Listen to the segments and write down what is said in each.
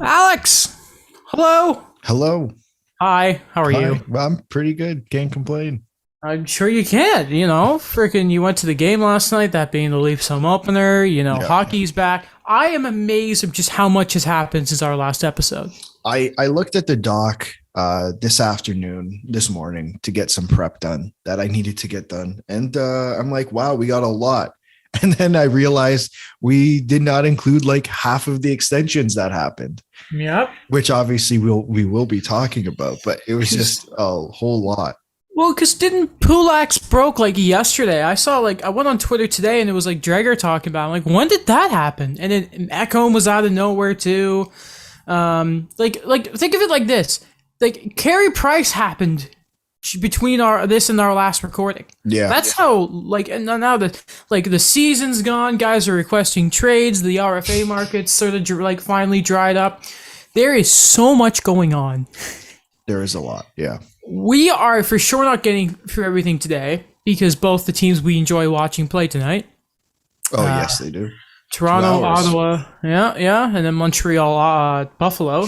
Alex, hello. Hello. Hi, how are you? Hi. Well, I'm pretty good. Can't complain. I'm sure you can. Freaking, you went to the game last night, that being the Leafs home opener. Yeah. Hockey's back. I am amazed of just how much has happened since our last episode. I looked at the doc this morning to get some prep done that I needed to get done. And I'm like, wow, we got a lot. And then I realized we did not include like half of the extensions that happened, Yep. which obviously we will be talking about, but it was just a whole lot. Well, because didn't Pulak's broke like yesterday? I went on Twitter today and it was like Dreger talking about it. I'm like, when did that happen? And then Ekholm was out of nowhere too. Think of it like this: like Carey Price happened between this and our last recording. Yeah. That's how and now the season's gone. Guys are requesting trades. The RFA market's sort of finally dried up. There is so much going on. There is a lot. Yeah. We are for sure not getting through everything today because both the teams we enjoy watching play tonight. Oh, yes, they do. Toronto, Ottawa, yeah, and then Montreal, Buffalo.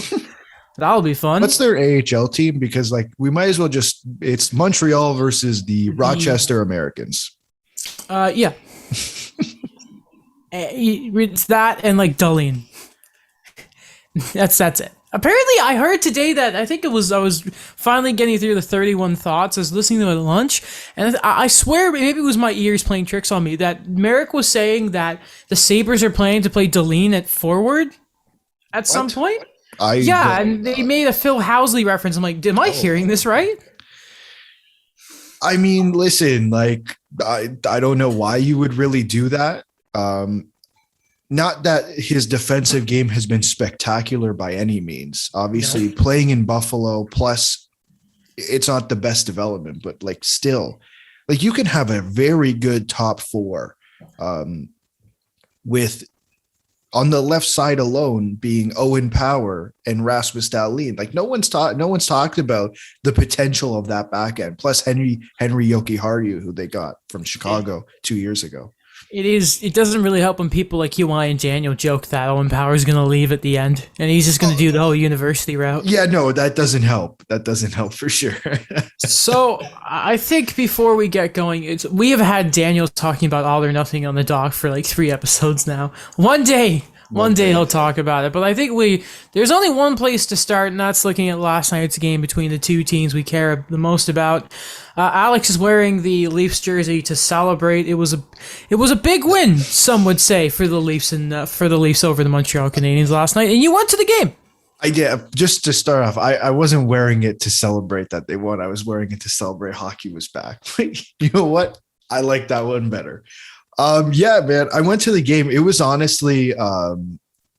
That'll be fun. What's their AHL team? Because we might as well it's Montreal versus the Rochester Americans. Yeah. It's that and Darlene. That's it. Apparently, I heard today that I was finally getting through the 31 thoughts. I was listening to it at lunch, and I swear maybe it was my ears playing tricks on me that Merrick was saying that the Sabres are planning to play Deline at forward at some point. And they made a Phil Housley reference. I'm like, am I hearing this right? I mean, listen, I don't know why you would really do that. Not that his defensive game has been spectacular by any means. Obviously, playing in Buffalo, plus it's not the best development, but still, you can have a very good top four with on the left side alone being Owen Power and Rasmus Dahlin. No one's talked about the potential of that back end. Plus Henry Jokiharju, who they got from Chicago 2 years ago. It doesn't really help when people like you and Daniel joke that Owen Power is going to leave at the end and he's just going to do the whole university route. Yeah, no, that doesn't help. That doesn't help for sure. So I think before we get going, we have had Daniel talking about All or Nothing on the dock for 3 episodes now. One day he'll talk about it, but I think there's only one place to start, and that's looking at last night's game between the two teams we care the most about. Alex is wearing the Leafs jersey to celebrate. It was a big win, some would say, for the Leafs and for the Leafs over the Montreal Canadiens last night, and you went to the game. I did. Just to start off, I wasn't wearing it to celebrate that they won. I was wearing it to celebrate hockey was back. You know what? I like that one better. Yeah, man, I went to the game. It was honestly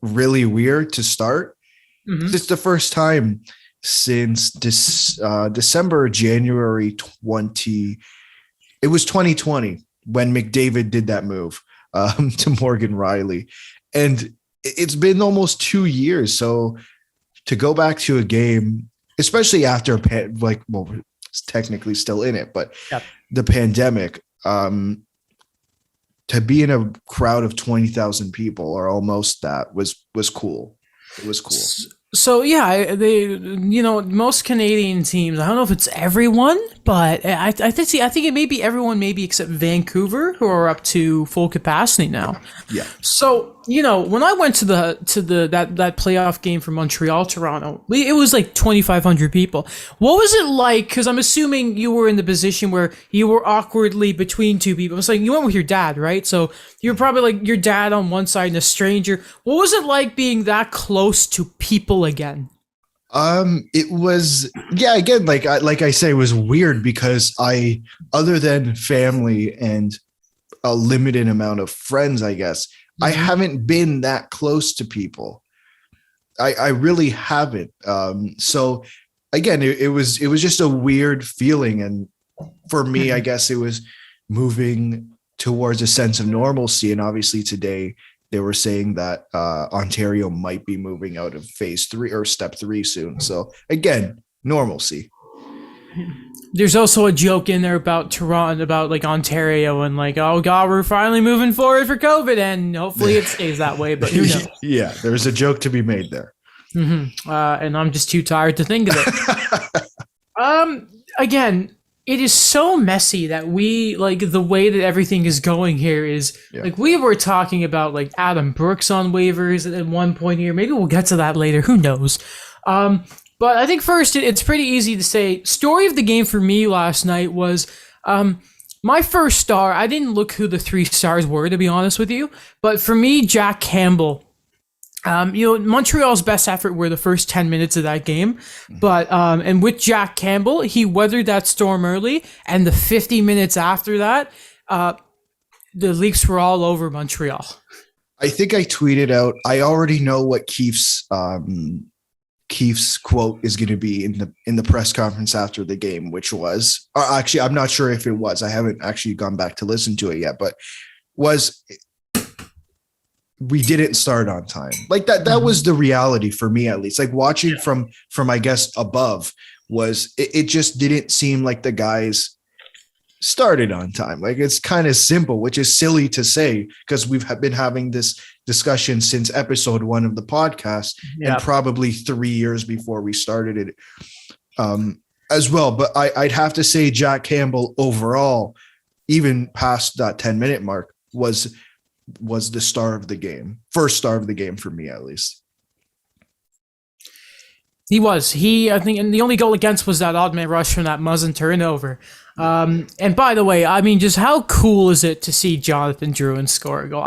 really weird to start. Mm-hmm. It's the first time since January 20. It was 2020 when McDavid did that move to Morgan Riley. And it's been almost 2 years. So to go back to a game, especially after it's technically still in it, but the pandemic, to be in a crowd of 20,000 people or almost that was cool. It was cool. So yeah, most Canadian teams, I don't know if it's everyone, but I think it may be everyone, maybe except Vancouver, who are up to full capacity now. Yeah. So, when I went to that playoff game for Montreal, Toronto, it was 2,500 people. What was it like? Because I'm assuming you were in the position where you were awkwardly between two people. It's you went with your dad, right? So you were probably your dad on one side and a stranger. What was it like being that close to people again? It was, again, like I say, it was weird because other than family and a limited amount of friends, I guess, I haven't been that close to people. I really haven't. So again, it was just a weird feeling. And for me, I guess it was moving towards a sense of normalcy. And obviously today they were saying that Ontario might be moving out of phase 3 or step 3 soon. So again, normalcy. There's also a joke in there about Toronto, about Ontario, and oh god, we're finally moving forward for COVID, and hopefully it stays that way. But who knows? Yeah, there's a joke to be made there. And I'm just too tired to think of it. Again, it is so messy that we like the way that everything is going here is like we were talking about like Adam Brooks on waivers at one point here. Maybe we'll get to that later. Who knows? But I think first it's pretty easy to say story of the game for me last night was my first star. I didn't look who the 3 stars were, to be honest with you, but for me, Jack Campbell. Montreal's best effort were the first 10 minutes of that game, but and with Jack Campbell, he weathered that storm early, and the 50 minutes after that, the Leafs were all over Montreal. I think I tweeted out. I already know what Keefe's quote is going to be in the press conference after the game, which was actually I'm not sure if it was. I haven't actually gone back to listen to it yet, but was. We didn't start on time. Like that was the reality for me, at least. Like watching from I guess above was it just didn't seem like the guys started on time. Like it's kind of simple, which is silly to say because we've been having this discussion since episode 1 of the podcast and probably 3 years before we started it as well. But I'd have to say Jack Campbell overall, even past that 10-minute mark, was the star of the game. First star of the game for me, at least. He was. I think, and the only goal against was that odd man rush from that Muzzin turnover. And by the way, I mean, just how cool is it to see Jonathan Drouin score a goal?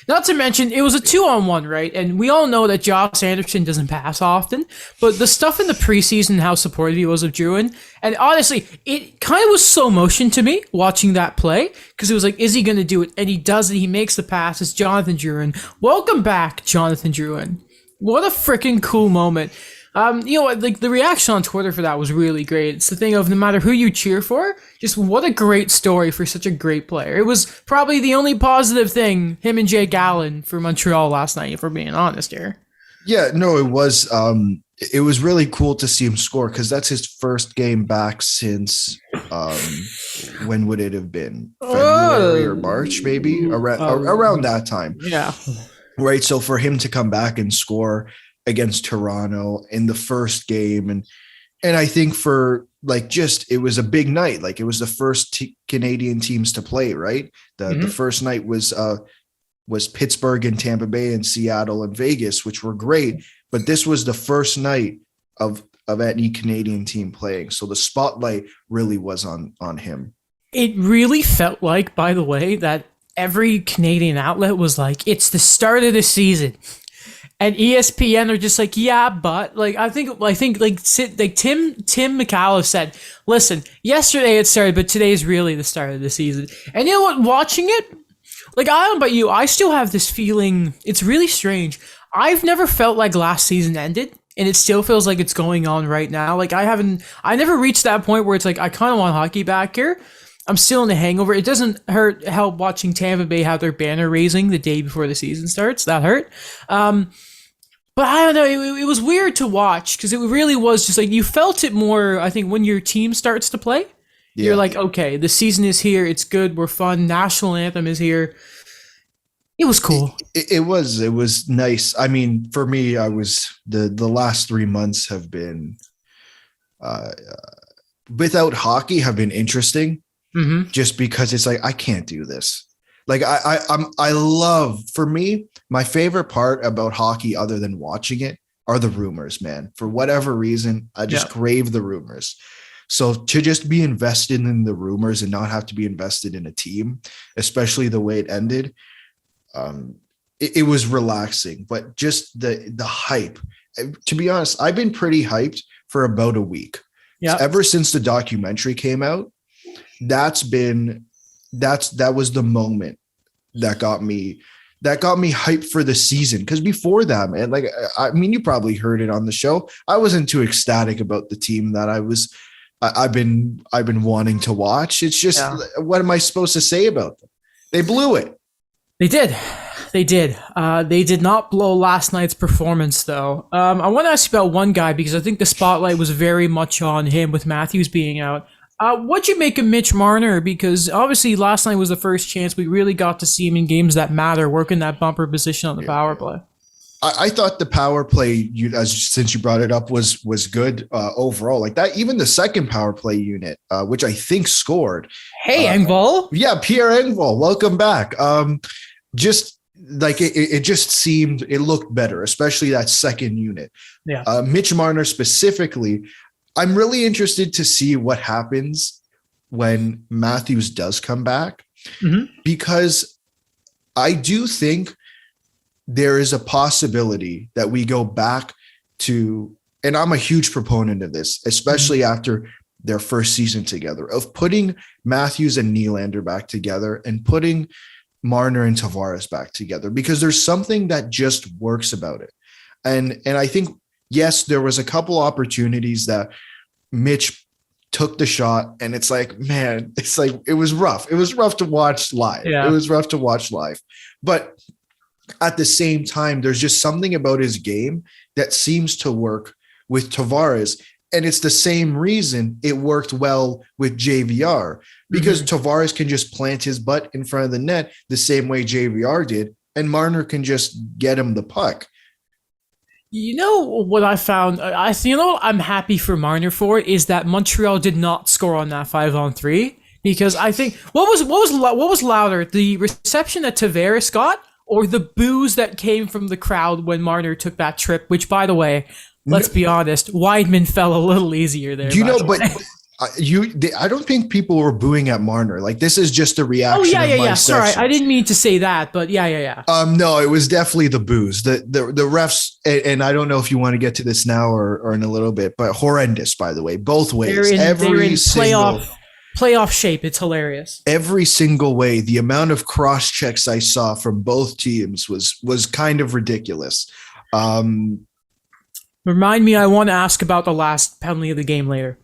Not to mention, it was a 2-on-1, right? And we all know that Josh Anderson doesn't pass often, but the stuff in the preseason, how supportive he was of Drouin, and honestly, it kind of was slow motion to me watching that play, because it was like, is he going to do it? And he does it. He makes the pass. It's Jonathan Drouin. Welcome back, Jonathan Drouin. What a freaking cool moment. Like the reaction on Twitter for that was really great. It's the thing of no matter who you cheer for, just what a great story for such a great player. It was probably the only positive thing, him and Jake Allen for Montreal last night, if we're being honest here. Yeah, no, it was. It was really cool to see him score because that's his first game back since when would it have been? February or March, maybe around that time. Yeah. Right. So for him to come back and score against Toronto in the first game. And I think for like, it was a big night. Like it was the first Canadian teams to play, right? The first night was Pittsburgh and Tampa Bay and Seattle and Vegas, which were great. But this was the first night of any Canadian team playing. So the spotlight really was on him. It really felt like, by the way, that every Canadian outlet was like, it's the start of the season. And ESPN are just like, yeah, but like I think like Tim McAuliffe said, listen, yesterday it started, but today's really the start of the season. And you know what? Watching it, like I don't know about you, I still have this feeling. It's really strange. I've never felt like last season ended, and it still feels like it's going on right now. Like I never reached that point where it's like I kind of want hockey back here. I'm still in the hangover. It doesn't help watching Tampa Bay have their banner raising the day before the season starts. That hurt. But I don't know, it was weird to watch because it really was just like you felt it more, I think, when your team starts to play. Yeah. You're like, okay, the season is here. It's good. We're fun. National anthem is here. It was cool. It was nice. I mean, for me, I was the last 3 months have been without hockey have been interesting just because it's like, I can't do this. Like I love, for me, my favorite part about hockey other than watching it are the rumors, man. For whatever reason, I just crave the rumors. So to just be invested in the rumors and not have to be invested in a team, especially the way it ended, it was relaxing, but just the hype. To be honest, I've been pretty hyped for about a week. Yeah. Ever since the documentary came out, that was the moment that got me hyped for the season. Because before that, man, like, I mean, you probably heard it on the show. I wasn't too ecstatic about the team that I've been wanting to watch. It's just, what am I supposed to say about them? They blew it. They did. They did not blow last night's performance, though. I want to ask you about one guy because I think the spotlight was very much on him with Matthews being out. What'd you make of Mitch Marner? Because obviously last night was the first chance we really got to see him in games that matter, working that bumper position on the power play. I thought the power play, since you brought it up, was good overall. Like that, even the second power play unit, which I think scored. Hey, Engvall. Yeah, Pierre Engvall, welcome back. Just like it just seemed it looked better, especially that second unit. Yeah. Mitch Marner specifically, I'm really interested to see what happens when Matthews does come back, because I do think there is a possibility that we go back to, and I'm a huge proponent of this, especially after their first season together, of putting Matthews and Nylander back together and putting Marner and Tavares back together, because there's something that just works about it. And I think, yes, there was a couple opportunities that Mitch took the shot, and it's like, man, it's like, it was rough. It was rough to watch live. Yeah. It was rough to watch live. But at the same time, there's just something about his game that seems to work with Tavares. And it's the same reason it worked well with JVR, because Tavares can just plant his butt in front of the net the same way JVR did, and Marner can just get him the puck. You know what I found? I'm happy for Marner for is that Montreal did not score on that 5-on-3, because I think what was louder, the reception that Tavares got or the boos that came from the crowd when Marner took that trip? Which, by the way, let's be honest, Weidman fell a little easier there. Do you know? But I don't think people were booing at Marner. Like, this is just a reaction. Oh yeah. Sorry, section. I didn't mean to say that, but yeah. No, it was definitely the boos. The refs, and I don't know if you want to get to this now or in a little bit, but horrendous, by the way, both ways. They're in playoff shape. It's hilarious. Every single way. The amount of cross checks I saw from both teams was kind of ridiculous. Remind me, I want to ask about the last penalty of the game later.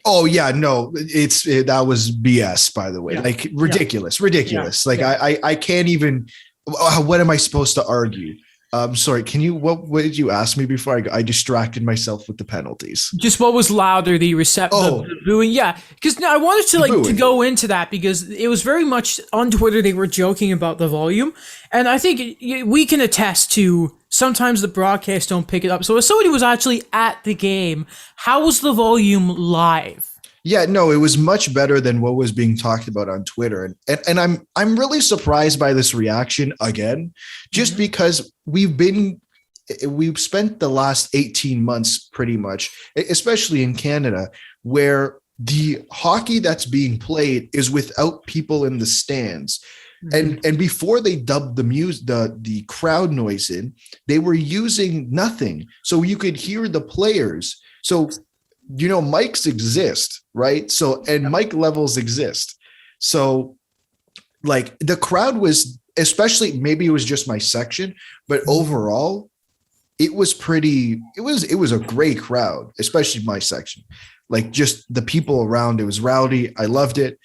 Oh yeah, no, that was BS, by the way. Yeah. Like ridiculous. Yeah. Like yeah. I can't even. What am I supposed to argue? Sorry, what did you ask me before? I distracted myself with the penalties. Just what was louder, the the booing? Yeah, because I wanted to go into that, because it was very much on Twitter. They were joking about the volume, and I think we can attest to sometimes the broadcasts don't pick it up. So as somebody who was actually at the game, how was the volume live? Yeah, no, it was much better than what was being talked about on Twitter. And I'm really surprised by this reaction again, just because we've spent the last 18 months pretty much, especially in Canada, where the hockey that's being played is without people in the stands. And before they dubbed the crowd noise in, they were using nothing. So you could hear the players. So, mics exist, right? So, and mic levels exist. So like the crowd was, especially, maybe it was just my section, but overall it was a great crowd, especially my section. Like just the people around, it was rowdy. I loved it.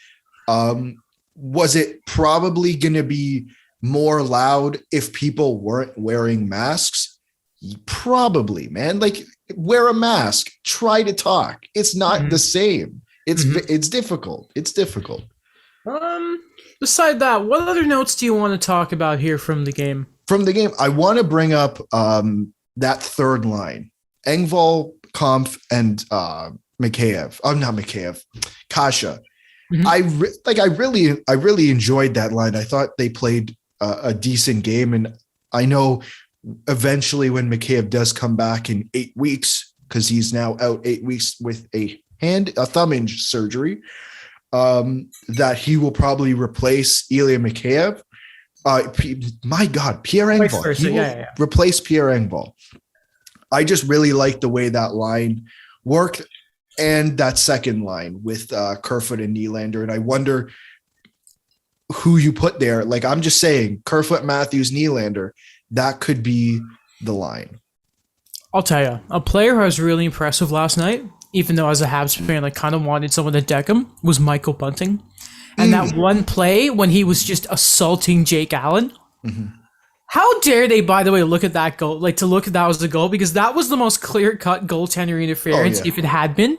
Was it probably going to be more loud if people weren't wearing masks? Probably, man. Like, wear a mask, try to talk. It's not the same. It's difficult. It's difficult. Beside that, what other notes do you want to talk about here from the game? From the game, I want to bring up that third line. Engvall, Kampf, and Mikheyev. Oh, not Mikheyev. Kasha. I really enjoyed that line. I thought they played a decent game, and I know eventually when Mikheyev does come back in 8 weeks, because he's now out 8 weeks with a thumb surgery, that he will probably replace Ilya Mikheyev. My God, Pierre Engvall. He will replace Pierre Engvall. I just really like the way that line worked. And that second line with Kerfoot and Nylander. And I wonder who you put there. Like, I'm just saying, Kerfoot, Matthews, Nylander, that could be the line. I'll tell you, a player who was really impressive last night, even though as a Habs fan, I kind of wanted someone to deck him, was Michael Bunting. And that one play when he was just assaulting Jake Allen. How dare they, by the way, look at that goal, like to look at that as a goal, because that was the most clear-cut goaltender interference if it had been.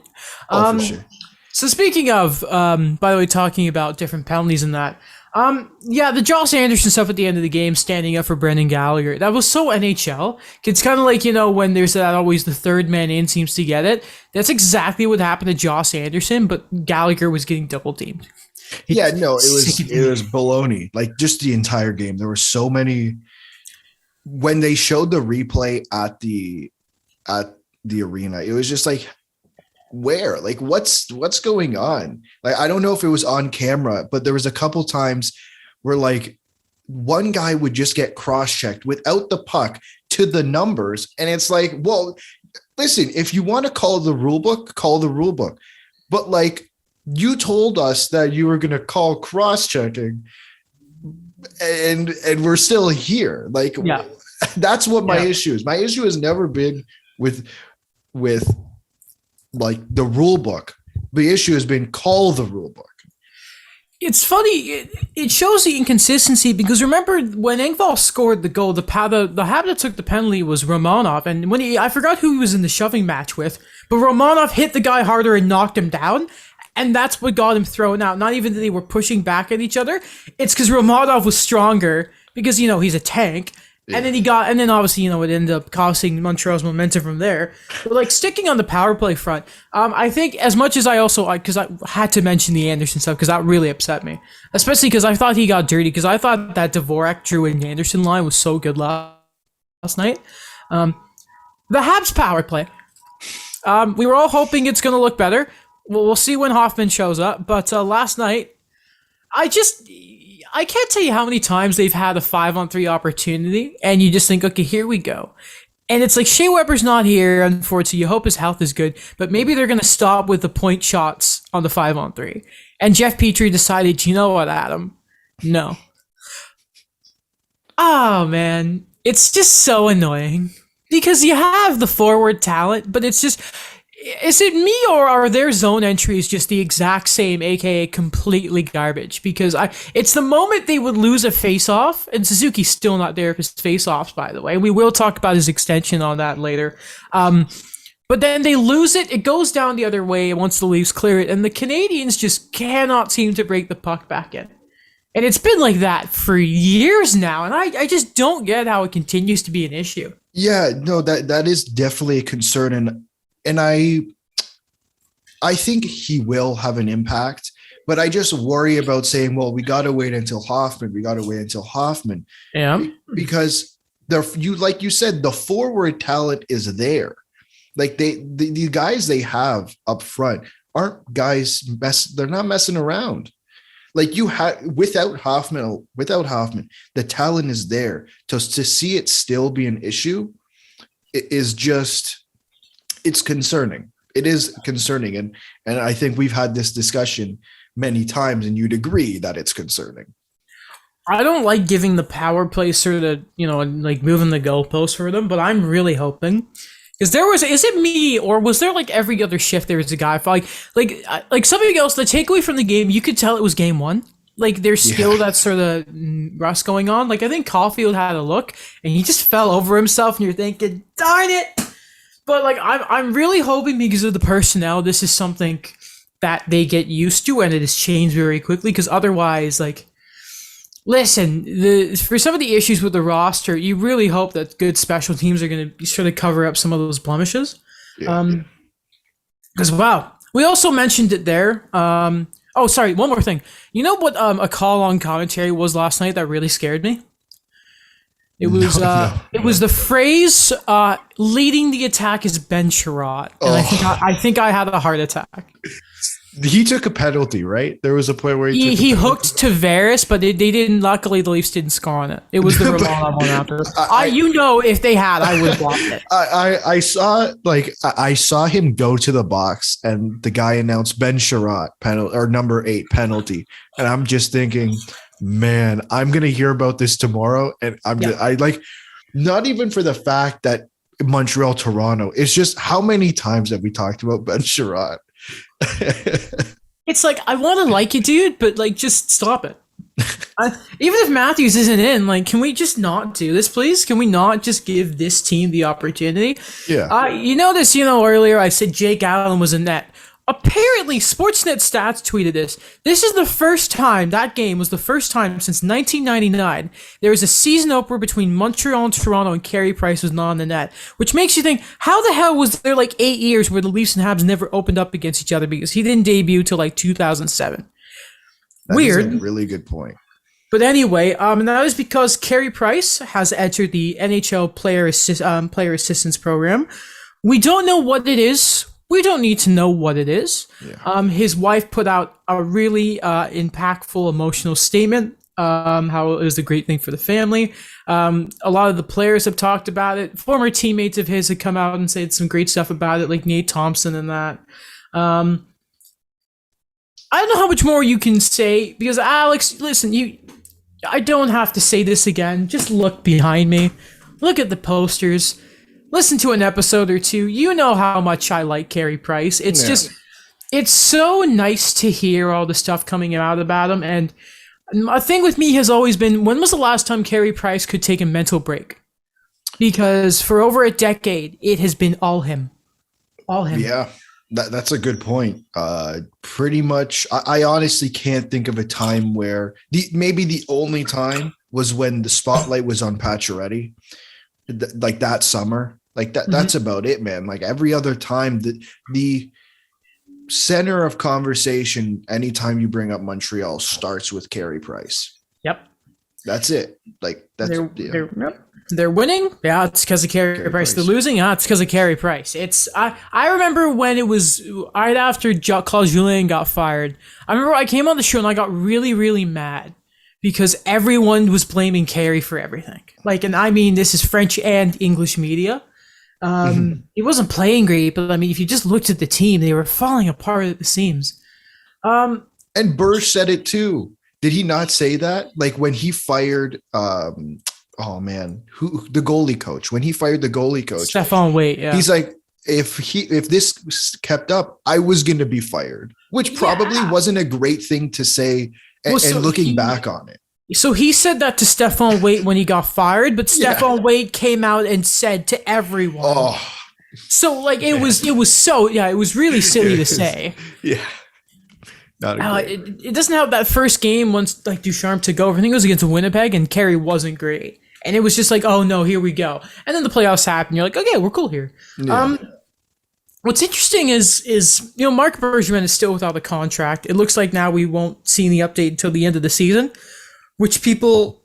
For sure. So speaking of, by the way, talking about different penalties and that, Yeah, the Josh Anderson stuff at the end of the game, standing up for Brendan Gallagher, that was so NHL. It's kind of like, when there's that always the third man in seems to get it. That's exactly what happened to Josh Anderson, but Gallagher was getting double teamed. Yeah, no, it was baloney. Like just the entire game. There were so many. When they showed the replay at the arena, it was just like, where? Like what's going on? Like I don't know if it was on camera, but there was a couple times where like one guy would just get cross-checked without the puck to the numbers, and it's like, well, listen, if you want to call the rule book, call the rule book. But like you told us that you were going to call cross-checking, and we're still here. Like Yeah. That's what my issue is. My issue has never been with like the rule book. The issue has been call the rule book. It's funny. It shows the inconsistency because remember when Engvall scored the goal, the Habs that took the penalty was Romanov, and when I forgot who he was in the shoving match with, but Romanov hit the guy harder and knocked him down, and that's what got him thrown out. Not even that they were pushing back at each other. It's because Romanov was stronger because he's a tank. Yeah. And then obviously, it ended up costing Montreal's momentum from there. But like sticking on the power play front, I think as much as because I had to mention the Anderson stuff because that really upset me, especially because I thought he got dirty because I thought that Dvorak, Drew, and Anderson line was so good last night. The Habs power play, we were all hoping it's going to look better. We'll see when Hoffman shows up. But last night, I can't tell you how many times they've had a 5-on-3 opportunity, and you just think, okay, here we go. And it's like Shea Weber's not here, unfortunately. You hope his health is good, but maybe they're going to stop with the point shots on the 5-on-3. And Jeff Petrie decided, you know what, Adam? No. Oh, man. It's just so annoying. Because you have the forward talent, but it's just... Is it me or are their zone entries just the exact same, aka completely garbage? Because it's the moment they would lose a face-off, and Suzuki's still not there for his face-offs, by the way. We will talk about his extension on that later. But then they lose it, it goes down the other way once the Leafs clear it, and the Canadiens just cannot seem to break the puck back in. And it's been like that for years now, and I just don't get how it continues to be an issue. Yeah, no, that is definitely a concern, and I think he will have an impact, but I just worry about saying, well, we got to wait until Hoffman. Yeah. Because like you said, the forward talent is there. Like the guys they have up front aren't guys they're not messing around. Like without Hoffman, the talent is there. To see it still be an issue is just, it's concerning. It is concerning. And I think we've had this discussion many times and you'd agree that it's concerning. I don't like giving the power play sort of, like moving the goalpost for them, but I'm really hoping. Because is it me or was there like every other shift there was a guy like something else, the takeaway from the game, you could tell it was game one. Like there's still that sort of rust going on. Like I think Caulfield had a look and he just fell over himself and you're thinking, darn it. But like I'm really hoping because of the personnel, this is something that they get used to and it has changed very quickly. Because otherwise, like, listen, for some of the issues with the roster, you really hope that good special teams are going to sort of cover up some of those blemishes. Because wow, we also mentioned it there. Oh, sorry, one more thing. You know what a call on commentary was last night that really scared me? It was it was the phrase leading the attack is Ben Sherratt. And I think I had a heart attack. He took a penalty, right? There was a point where he hooked Tavares, but they didn't. Luckily, the Leafs didn't score on it. It was the Romanov one after. If they had, I would have blocked it. I saw him go to the box, and the guy announced Ben Sherratt penalty or number 8 penalty, and I'm just thinking, man, I'm gonna hear about this tomorrow, and I like not even for the fact that Montreal, Toronto. It's just how many times have we talked about Ben Sherratt? It's like I want to like you, dude, but like just stop it. Even if Matthews isn't in, like, can we just not do this, please? Can we not just give this team the opportunity? Yeah. You notice, earlier I said Jake Allen was in net. apparently Sportsnet Stats tweeted this. This is the first time, that game was the first time since 1999 there was a season opener between Montreal and Toronto and Carey Price was not on the net, which makes you think, how the hell was there like 8 years where the Leafs and Habs never opened up against each other, because he didn't debut till like 2007. Weird. That is a really good point. But anyway, and that is because Carey Price has entered the NHL player assistance program. We don't know what it is. We don't need to know what it is. Yeah. His wife put out a really impactful, emotional statement, how it was a great thing for the family. A lot of the players have talked about it. Former teammates of his have come out and said some great stuff about it, like Nate Thompson and that. I don't know how much more you can say, because Alex, listen, I don't have to say this again. Just look behind me. Look at the posters. Listen to an episode or two. You know how much I like Carey Price. It's just, it's so nice to hear all the stuff coming out about him. And a thing with me has always been, when was the last time Carey Price could take a mental break? Because for over a decade, it has been all him. All him. Yeah, that's a good point. Pretty much, I honestly can't think of a time where, maybe the only time was when the spotlight was on Pacioretty, like that summer. Like that's about it, man. Like every other time, the center of conversation anytime you bring up Montreal starts with Carey Price. Yep. That's it. Like that's they're winning. Yeah, it's because of Carey Price. They're losing. Yeah, it's because of Carey Price. I remember when it was right after Claude Julien got fired. I remember I came on the show and I got really, really mad because everyone was blaming Carey for everything. Like, and I mean, this is French and English media. He wasn't playing great, but I mean, if you just looked at the team, they were falling apart at the seams. And Berge said it too. Did he not say that? Like when he fired, the goalie coach, when he fired the goalie coach, Stephane Waite, yeah. He's like, if this kept up, I was going to be fired, which probably wasn't a great thing to say. And looking back on it. So he said that to Stephane Waite when he got fired, but Stephane Waite came out and said to everyone. Oh. So like it was really silly to say. Yeah. It doesn't have that first game once like Ducharme took over. I think it was against Winnipeg and Carey wasn't great. And it was just like, oh no, here we go. And then the playoffs happen. You're like, okay, we're cool here. Yeah. What's interesting is Marc Bergevin is still without a contract. It looks like now we won't see the update until the end of the season, which people,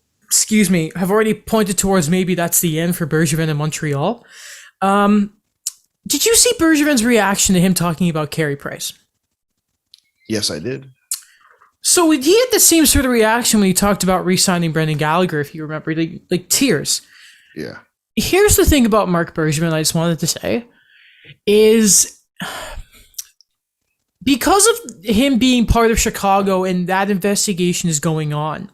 have already pointed towards maybe that's the end for Bergevin in Montreal. Did you see Bergevin's reaction to him talking about Carey Price? Yes, I did. So he had the same sort of reaction when he talked about re-signing Brendan Gallagher, if you remember, like tears. Yeah. Here's the thing about Marc Bergevin I just wanted to say, is because of him being part of Chicago and that investigation is going on,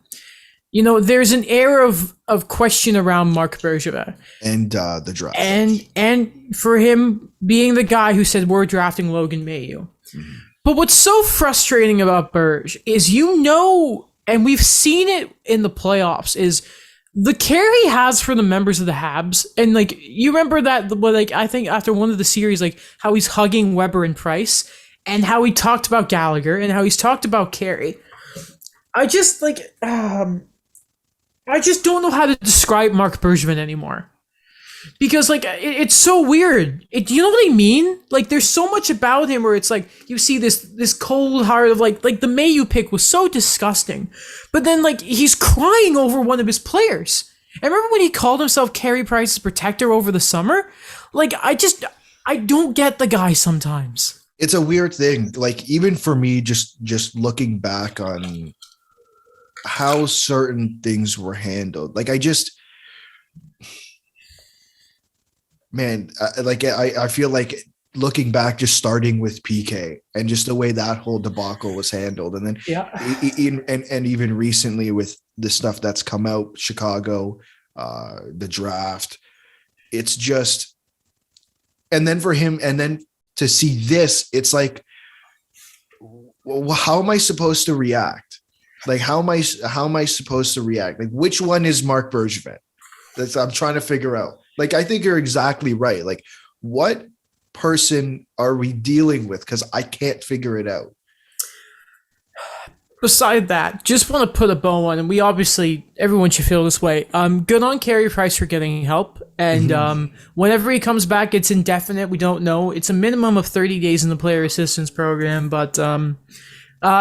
there's an air of question around Marc Bergevin and the draft, and for him being the guy who said we're drafting Logan Mailloux. Mm-hmm. But what's so frustrating about Berge is, and we've seen it in the playoffs, is the care he has for the members of the Habs. And like, you remember that, like, I think after one of the series, like how he's hugging Weber and Price and how he talked about Gallagher and how he's talked about Carey. I just don't know how to describe Marc Bergevin anymore. Because like it's so weird. Do you know what I mean? Like there's so much about him where it's like you see this cold heart of like the Mailloux pick was so disgusting, but then like he's crying over one of his players. I remember when he called himself Carey Price's protector over the summer. Like I don't get the guy sometimes. It's a weird thing. Like even for me, just looking back on how certain things were handled, like I feel like looking back, just starting with PK and just the way that whole debacle was handled. And then and even recently with the stuff that's come out, Chicago, the draft, it's just, and then for him, and then to see this, it's like, well, how am I supposed to react? Like, how am I supposed to react? Like, which one is Marc Bergevin? I'm trying to figure out. Like, I think you're exactly right. Like, what person are we dealing with? Because I can't figure it out. Beside that, just want to put a bow on, and we obviously, everyone should feel this way. Good on Carey Price for getting help, and whenever he comes back, it's indefinite. We don't know. It's a minimum of 30 days in the player assistance program, but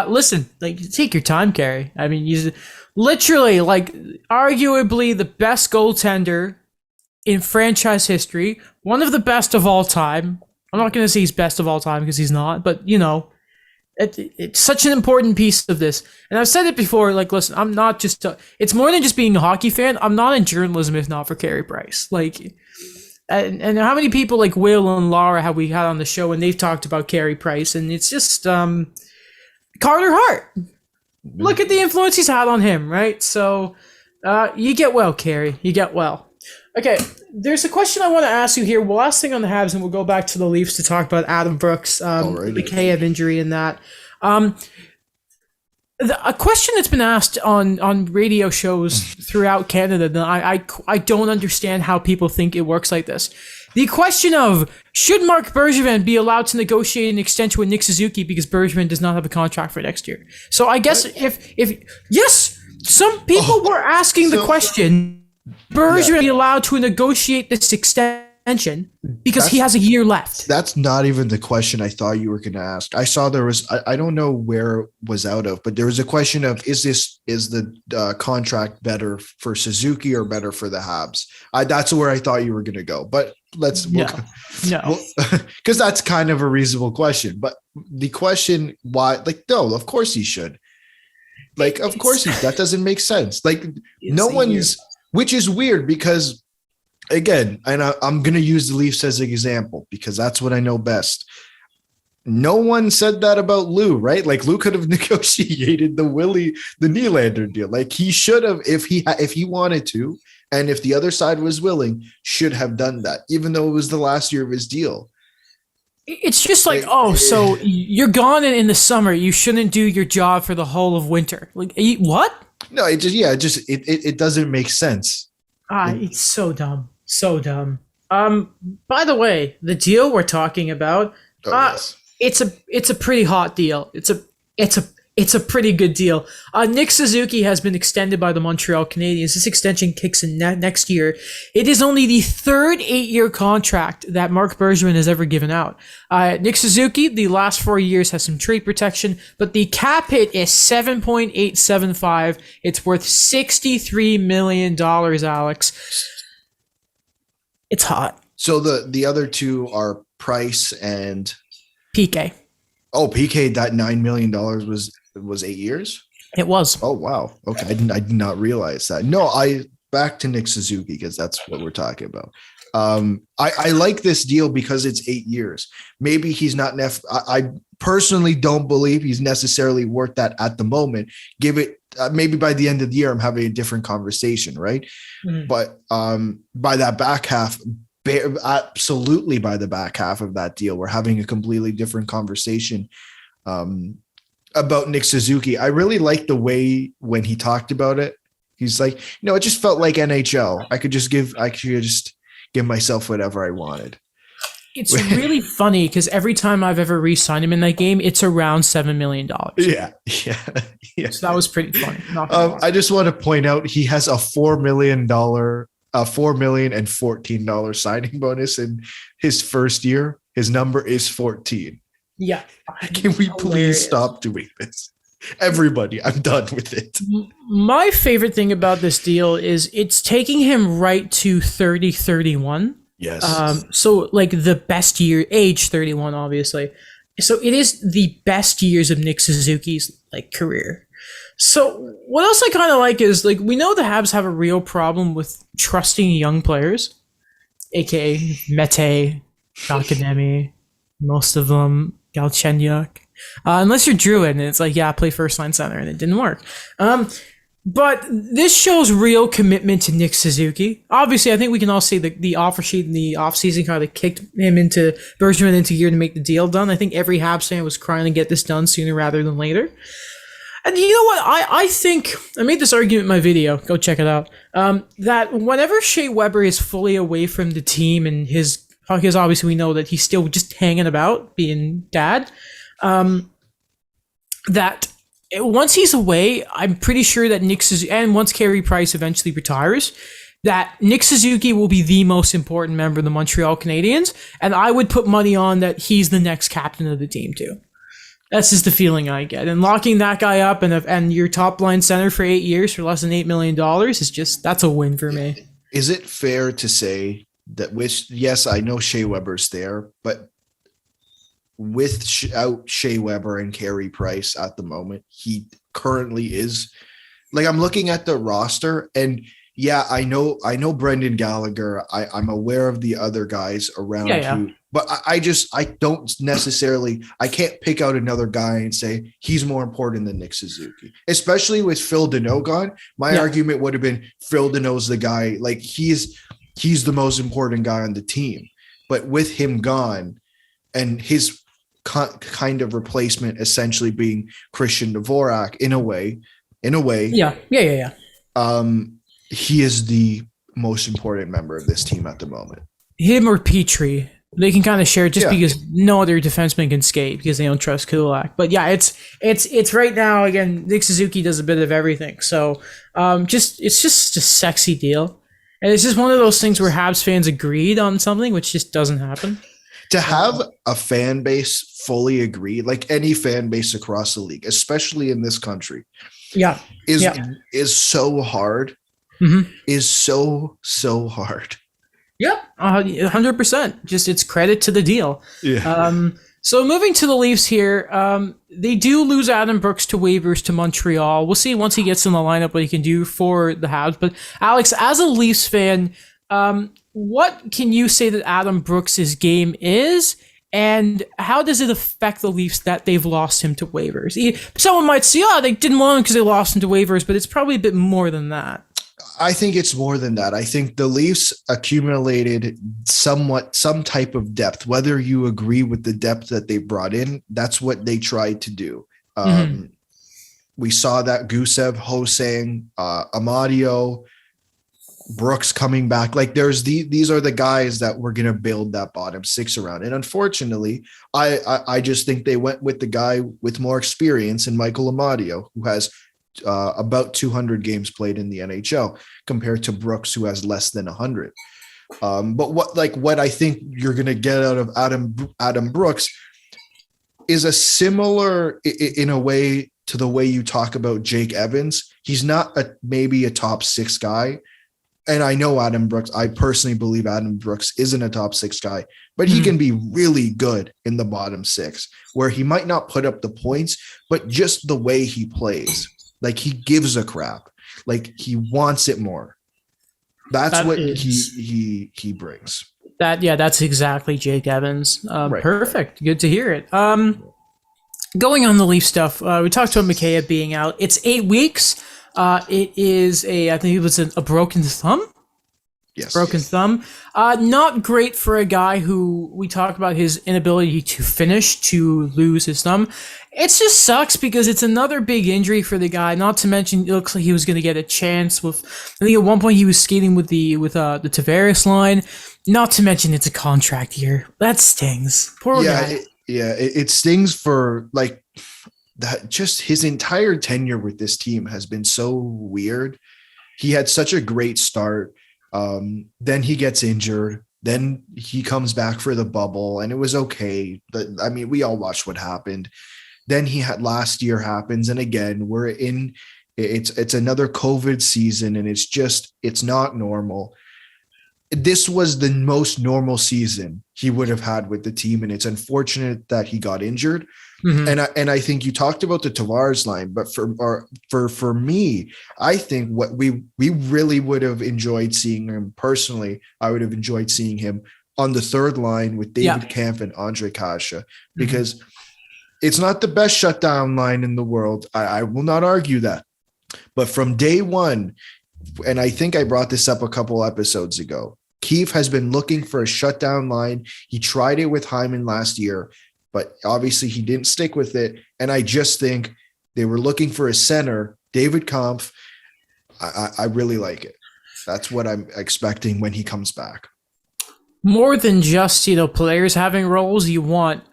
listen, like, take your time, Carey. I mean, he's literally, like, arguably the best goaltender in franchise history, one of the best of all time. I'm not going to say he's best of all time because he's not, but, you know, it's such an important piece of this. And I've said it before, like, listen, I'm not just, it's more than just being a hockey fan. I'm not in journalism if not for Carey Price. Like, and how many people like Will and Laura have we had on the show and they've talked about Carey Price, and it's just, Carter Hart. Look at the influence he's had on him, right? So, you get well, Carey. You get well. Okay, there's a question I want to ask you here. Well, last thing on the Habs, and we'll go back to the Leafs to talk about Adam Brooks, the Kiev injury and that. A question that's been asked on radio shows throughout Canada, and I don't understand how people think it works like this. The question of, should Marc Bergevin be allowed to negotiate an extension with Nick Suzuki because Bergevin does not have a contract for next year? So I guess if yes, some people were asking the question, Bergeron be allowed to negotiate this extension because he has a year left. That's not even the question I thought you were going to ask. I saw there was, I don't know where it was out of, but there was a question of, is the contract better for Suzuki or better for the Habs? That's where I thought you were going to go, but because that's kind of a reasonable question. But the question, why, like, no, of course he should. Like, of course that doesn't make sense. Like, no one's, which is weird because, again, and I'm going to use the Leafs as an example because that's what I know best. No one said that about Lou, right? Like, Lou could have negotiated the Nylander deal. Like, he should have, if he wanted to, and if the other side was willing, should have done that, even though it was the last year of his deal. It's just like, so you're gone in the summer. You shouldn't do your job for the whole of winter. Like, what? No, it doesn't make sense. It's so dumb. So dumb. By the way, the deal we're talking about, yes. It's a pretty hot deal. It's a pretty good deal. Nick Suzuki has been extended by the Montreal Canadiens. This extension kicks in next year. It is only the third 8-year contract that Marc Bergevin has ever given out. Nick Suzuki, the last 4 years, has some trade protection, but the cap hit is $7.875. It's worth $63 million, Alex. It's hot. So the other two are Price and PK. Oh, PK, that $9 million was 8 years? It was. Oh, wow. Okay. I did not realize that. No, back to Nick Suzuki because that's what we're talking about. I like this deal because it's 8 years. Maybe he's not, I personally don't believe he's necessarily worth that at the moment. Give it, maybe by the end of the year, I'm having a different conversation, right? Mm-hmm. But by that back half, absolutely by the back half of that deal, we're having a completely different conversation about Nick Suzuki. I really liked the way when he talked about it. He's like, it just felt like NHL. I could just give myself whatever I wanted. It's really funny because every time I've ever re-signed him in that game, it's around $7 million. Yeah. So that was pretty funny. I just want to point out he has a $4 million and $14 signing bonus in his first year. His number is 14. Yeah. Can we please stop doing this? Everybody, I'm done with it. My favorite thing about this deal is it's taking him right to 30-31. Yes. So like the best year, age 31, obviously. So it is the best years of Nick Suzuki's like career. So what else I kind of like is, like, we know the Habs have a real problem with trusting young players, aka Mete, Akademi, most of them, Galchenyuk. Unless you're Druid, and it's like, yeah, play first line center, and it didn't work. But this shows real commitment to Nick Suzuki. Obviously, I think we can all see the offer sheet in the offseason kind of kicked him into Bergeron into gear to make the deal done. I think every Habs fan was crying to get this done sooner rather than later. And you know what? I think I made this argument in my video. Go check it out. That whenever Shea Weber is fully away from the team and his because obviously we know that he's still just hanging about, being dad. That once he's away, I'm pretty sure that Nick Suzuki, and once Carey Price eventually retires, that Nick Suzuki will be the most important member of the Montreal Canadiens, and I would put money on that he's the next captain of the team too. That's just the feeling I get. And locking that guy up and your top line center for 8 years for less than $8 million is just, that's a win for me. Is it fair to say that yes, I know Shea Weber's there, but without Shea Weber and Carey Price at the moment, he currently is, like, I'm looking at the roster, and yeah, I know Brendan Gallagher. I'm aware of the other guys around who, but I don't necessarily, I can't pick out another guy and say he's more important than Nick Suzuki, especially with Phil Deneau gone. My argument would have been Phil Deneau's the guy, like he's the most important guy on the team, but with him gone and his kind of replacement essentially being Christian Dvorak in a way. Yeah. He is the most important member of this team at the moment. Him or Petrie, they can kind of share it just because no other defenseman can skate because they don't trust Kulak. But yeah, it's right now, again, Nick Suzuki does a bit of everything. So it's just a sexy deal. And it's just one of those things where Habs fans agreed on something, which just doesn't happen. To have a fan base fully agree, like any fan base across the league, especially in this country, is so hard. Mm-hmm. Is so hard. Yep, 100%. Just it's credit to the deal. Yeah. So moving to the Leafs here, they do lose Adam Brooks to waivers to Montreal. We'll see once he gets in the lineup what he can do for the Habs. But Alex, as a Leafs fan, what can you say that Adam Brooks' game is, and how does it affect the Leafs that they've lost him to waivers? Someone might say, they didn't want him because they lost him to waivers, but it's probably a bit more than that. I think it's more than that. I think the Leafs accumulated some type of depth. Whether you agree with the depth that they brought in, that's what they tried to do. We saw that Gusev, Hosang, Amadio, Brooks coming back. Like these are the guys that we're going to build that bottom six around. And unfortunately, I just think they went with the guy with more experience in Michael Amadio, who has about 200 games played in the NHL compared to Brooks, who has less than 100. But what I think you're going to get out of Adam Brooks is a similar in a way to the way you talk about Jake Evans. He's not maybe a top six guy. And I know Adam Brooks, I personally believe Adam Brooks isn't a top six guy, but he can be really good in the bottom six, where he might not put up the points, but just the way he plays. Like he gives a crap. Like he wants it more. That's what he brings. That's exactly Jake Evans. Right. Perfect. Good to hear it. Going on the Leaf stuff, we talked about McKay being out. It's 8 weeks. It is I think it was a broken thumb. Yes. Broken thumb. Not great for a guy who we talk about his inability to finish, to lose his thumb. It just sucks because it's another big injury for the guy. Not to mention, it looks like he was going to get a chance with. I think at one point he was skating with the Tavares line. Not to mention it's a contract year. That stings. Poor guy. It stings for like that. Just his entire tenure with this team has been so weird. He had such a great start. Then he gets injured. Then he comes back for the bubble, and it was okay. But I mean, we all watched what happened. Then last year happens, and again, we're in. It's another COVID season, and it's not normal. This was the most normal season he would have had with the team, and it's unfortunate that he got injured. Mm-hmm. And I think you talked about the Tavares line, but for me, I think what we really would have enjoyed seeing him personally. I would have enjoyed seeing him on the third line with David Kampf and Andre Kasha, because it's not the best shutdown line in the world. I will not argue that, but from day one, and I think I brought this up a couple episodes ago, Keefe has been looking for a shutdown line. He tried it with Hyman last year, but obviously he didn't stick with it. And I just think they were looking for a center, David Kampf. I really like it. That's what I'm expecting when he comes back. more than just players having roles. You want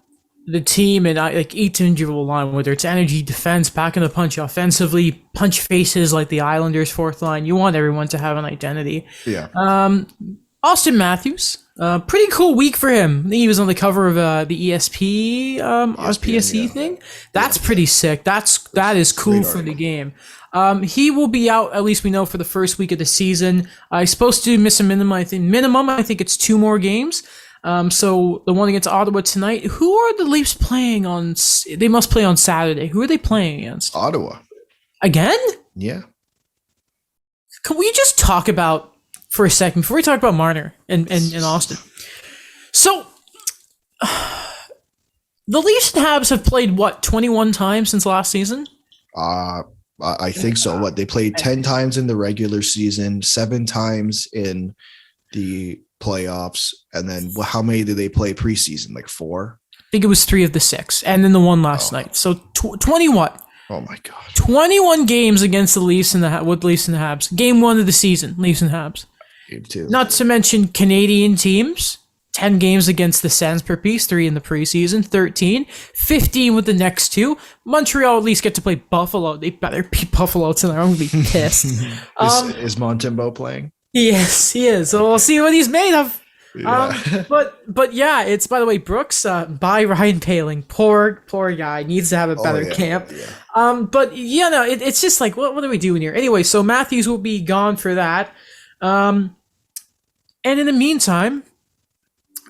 the team and like each individual line, whether it's energy, defense, packing the punch offensively, punch faces like the Islanders' fourth line. You want everyone to have an identity. Yeah. Austin Matthews, pretty cool week for him. He was on the cover of the ESP PSE thing. That's pretty sick. That is cool for the game. He will be out, at least we know, for the first week of the season. He's supposed to miss a minimum. I think it's 2 more games. So the one against Ottawa tonight. Who are the Leafs playing on? They must play on Saturday. Who are they playing against? Ottawa. Again? Yeah. Can we just talk about, for a second, before we talk about Marner and Austin? So, the Leafs and Habs have played, 21 times since last season? I think so. What, they played 10 times in the regular season, 7 times in the playoffs, and then how many did they play preseason? Like 4? I think it was 3 of the 6, and then the one last night. So 21. Oh my god! 21 games against the Leafs and with Leafs and the Habs. Game 1 of the season, Leafs and Habs. Game 2. Not to mention Canadian teams. 10 games against the Sens per piece, 3 in the preseason, 13, 15 with the next 2. Montreal at least get to play Buffalo. They better beat Buffalo tonight. I'm going to be pissed. Is Montembeault playing? Yes, he is. So we'll see what he's made of. Yeah. But yeah, it's, by the way, Brooks, by Ryan Paling. Poor guy. Needs to have a better camp. Yeah. But yeah, no, it's just like, what are we doing here? Anyway, so Matthews will be gone for that. And in the meantime,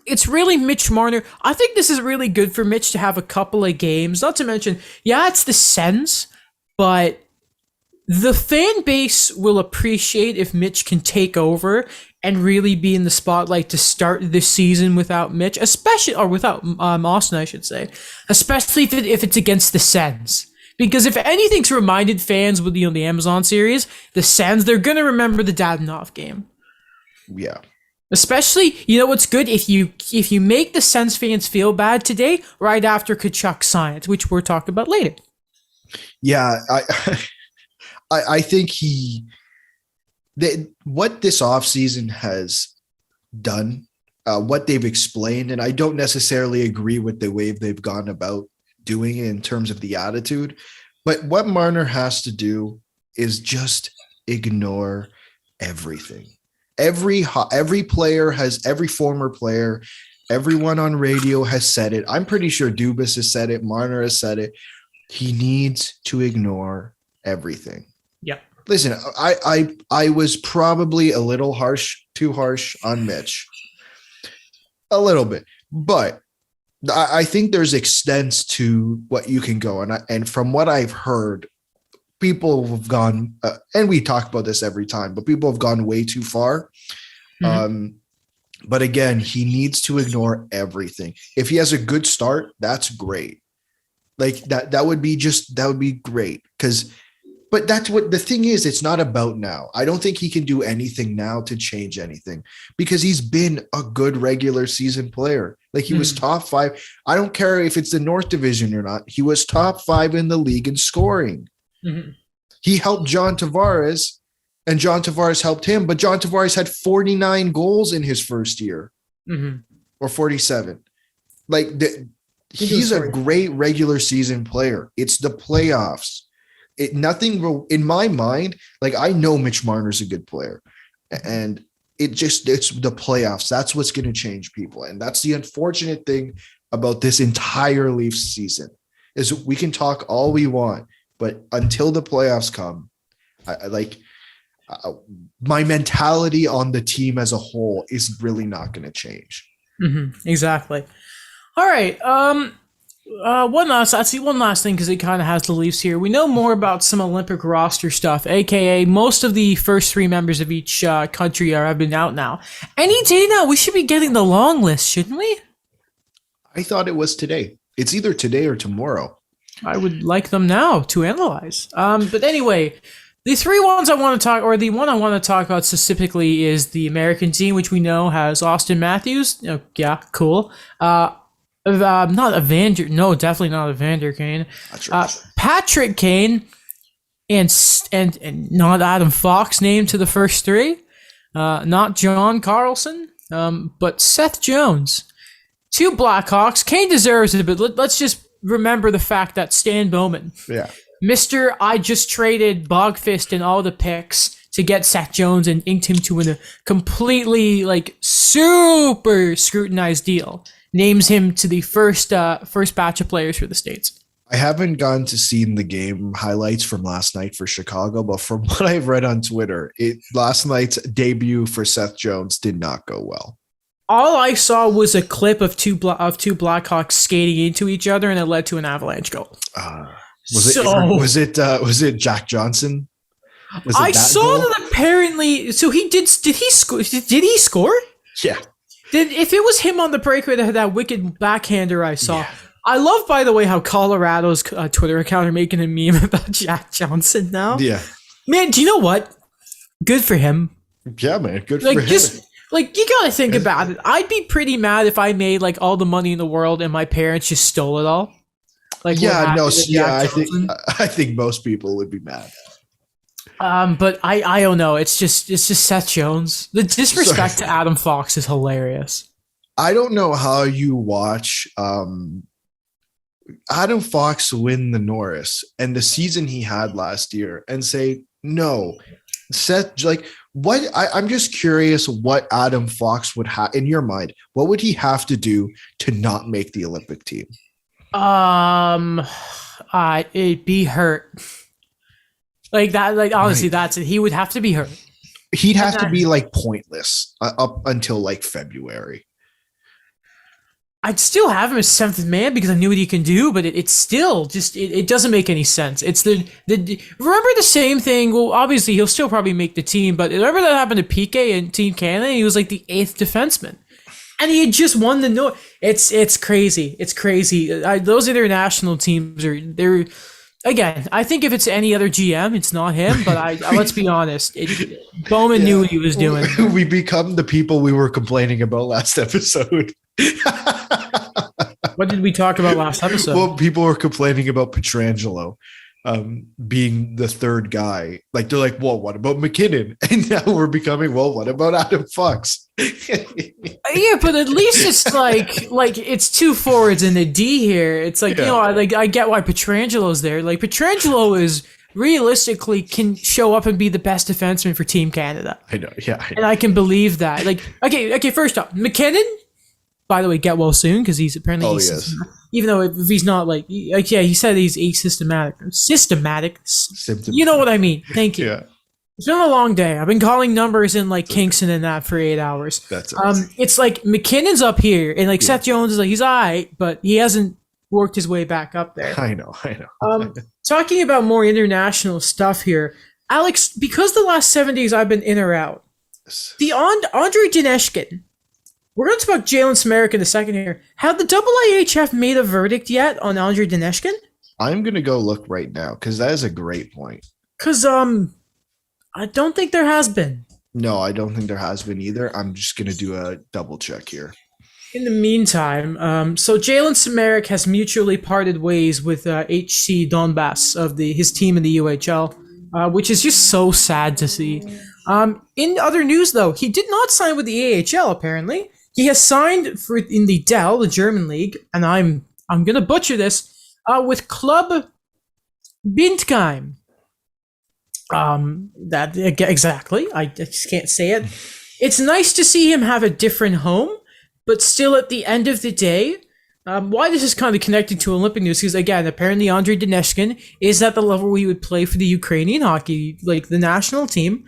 it's really Mitch Marner. I think this is really good for Mitch to have a couple of games. Not to mention, yeah, it's the Sens, but the fan base will appreciate if Mitch can take over and really be in the spotlight to start this season without Mitch, without Austin, I should say. Especially if it's against the Sens. Because if anything's reminded fans with the Amazon series, the Sens, they're gonna remember the Dadonov game. Yeah. Especially, what's good, if you make the Sens fans feel bad today, right after Tkachuk signs, which we're talking about later. Yeah, I think what this offseason has done, what they've explained, and I don't necessarily agree with the way they've gone about doing it in terms of the attitude, but what Marner has to do is just ignore everything. Every player every former player, everyone on radio has said it. I'm pretty sure Dubas has said it. Marner has said it. He needs to ignore everything. Yep. Listen, I was probably a little too harsh on Mitch. A little bit. But I think there's extents to what you can go. And from what I've heard, people have gone, and we talk about this every time, but people have gone way too far. Mm-hmm. But again, he needs to ignore everything. If he has a good start, that's great. Like that would be great. But that's what the thing is. It's not about now. I don't think he can do anything now to change anything because he's been a good regular season player. Like he was top 5. I don't care if it's the North Division or not. He was top 5 in the league in scoring. Mm-hmm. He helped John Tavares, and John Tavares helped him, but John Tavares had 49 goals in his first year, or 47. Like he's a great regular season player. It's the playoffs. Nothing in my mind. Like I know Mitch Marner's a good player, and it's the playoffs. That's what's going to change people, and that's the unfortunate thing about this entire Leafs season is we can talk all we want. But until the playoffs come, my mentality on the team as a whole is really not going to change. Mm-hmm, exactly. All right. One last thing, because it kind of has the Leafs here. We know more about some Olympic roster stuff, aka most of the first 3 members of each country have been out now. Any day now, we should be getting the long list, shouldn't we? I thought it was today. It's either today or tomorrow. I would like them now to analyze. But anyway, the 3 ones I want to talk, or the one I want to talk about specifically is the American team, which we know has Austin Matthews. Oh, yeah, cool. Not Evander. No, definitely not Evander Kane. Patrick Kane, and not Adam Fox named to the first 3. Not John Carlson. But Seth Jones, two Blackhawks. Kane deserves it, but let's just remember the fact that Stan Bowman, Yeah. Mr. I just traded Bogfist and all the picks to get Seth Jones and inked him to win a completely super scrutinized deal. Names him to the first batch of players for the States. I haven't gone to see the game highlights from last night for Chicago, but from what I've read on Twitter, last night's debut for Seth Jones did not go well. All I saw was a clip of two Blackhawks skating into each other, and it led to an Avalanche goal. Was it Jack Johnson? I saw that apparently. So he did. Did he score? Did he score? Yeah. If it was him on the breakaway that wicked backhander I saw. Yeah. I love, by the way, how Colorado's Twitter account are making a meme about Jack Johnson now. Yeah. Man, do you know what? Good for him. Yeah, man. Good for him. You gotta think about it. I'd be pretty mad if I made all the money in the world and my parents just stole it all. I think most people would be mad. But I don't know. It's just Seth Jones. The disrespect to Adam Fox is hilarious. I don't know how you watch Adam Fox win the Norris and the season he had last year and say, no, Seth, what? I'm just curious what Adam Fox would have in your mind. What would he have to do to not make the Olympic team? It'd be hurt. Honestly, that's it. He would have to be hurt. He'd have to be pointless up until February. I'd still have him as seventh man because I knew what he can do, but it's still just it doesn't make any sense. It's the remember the same thing. Well, obviously he'll still probably make the team, but remember that happened to PK in Team Canada. He was the 8th defenseman, and he had just won the North. It's crazy. It's crazy. Those international teams they're. Again, I think if it's any other GM, it's not him. But let's be honest, Bowman knew what he was doing. We become the people we were complaining about last episode. What did we talk about last episode? Well, people were complaining about Pietrangelo being the third guy. They're like, well, what about McKinnon? And now we're becoming, well, what about Adam Fox? Yeah, but at least it's it's two forwards and a D here. It's I get why Pietrangelo's there. Pietrangelo is realistically can show up and be the best defenseman for Team Canada. I know, yeah. And I can believe that. Okay, first off, McKinnon, by the way, get well soon because he's apparently even though if he's not he said he's systematic. You know what I mean? Thank you. Yeah. It's been a long day. I've been calling numbers in Kingston and that for 8 hours. That's it. It's McKinnon's up here and Seth Jones is he's alright, but he hasn't worked his way back up there. I know. Talking about more international stuff here, Alex, because the last 7 days I've been in or out, the Andre Dineshkin. We're going to talk Jalen Smerik in a second here. Have the IIHF made a verdict yet on Andre Dineshkin? I'm going to go look right now because that is a great point. Because I don't think there has been. No, I don't think there has been either. I'm just going to do a double check here. In the meantime, so Jalen Smerik has mutually parted ways with HC Donbass of his team in the UHL, which is just so sad to see. In other news, though, he did not sign with the AHL, apparently. He has signed in the DEL, the German league, and I'm gonna butcher this, with Club Bindheim. Exactly. I just can't say it. It's nice to see him have a different home, but still, at the end of the day, why this is kind of connected to Olympic news? Because again, apparently Andre Dineshkin is at the level where he would play for the Ukrainian hockey, the national team.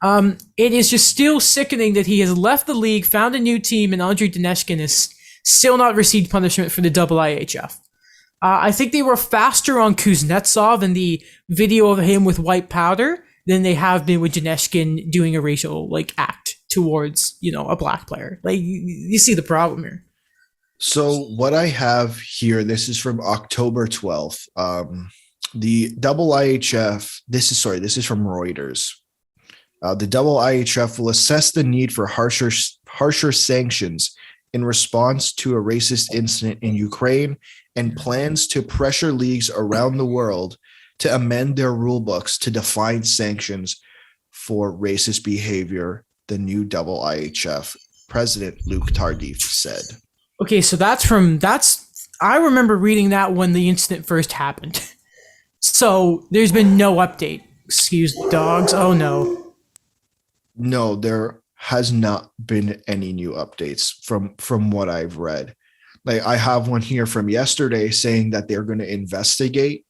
It is just still sickening that he has left the league, found a new team, and Andre Dineshkin has still not received punishment for the IIHF. I think they were faster on Kuznetsov in the video of him with white powder than they have been with Dineshkin doing a racial act towards a black player. You see the problem here. So what I have here, this is from October 12th. The IIHF. This is from Reuters. The IIHF will assess the need for harsher sanctions in response to a racist incident in Ukraine and plans to pressure leagues around the world to amend their rule books to define sanctions for racist behavior, the new IIHF president Luke Tardif said. Okay, so I remember reading that when the incident first happened. So there's been no update. Excuse the dogs. Oh no. No, there has not been any new updates from what I've read. Like I have one here from yesterday saying that they're going to investigate.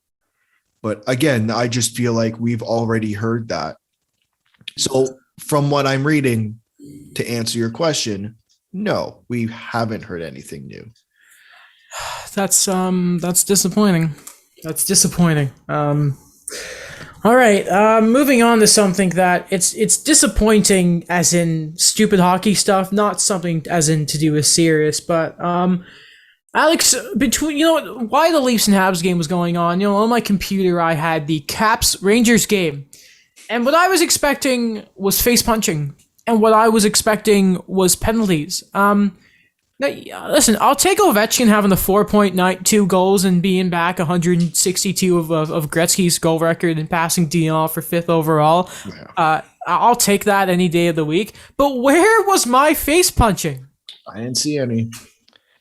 But again, I just feel like we've already heard that. So from what I'm reading, to answer your question, no, we haven't heard anything new. That's disappointing. That's disappointing. All right, moving on to something that it's disappointing as in stupid hockey stuff, not something as in to do with serious, but Alex, between why the Leafs and Habs game was going on, on my computer I had the Caps Rangers game. And what I was expecting was face punching, and what I was expecting was penalties. Now, listen, I'll take Ovechkin having the 4.92 goals and being back 162 of Gretzky's goal record and passing Dion for 5th overall. Yeah. I'll take that any day of the week. But where was my face punching? I didn't see any.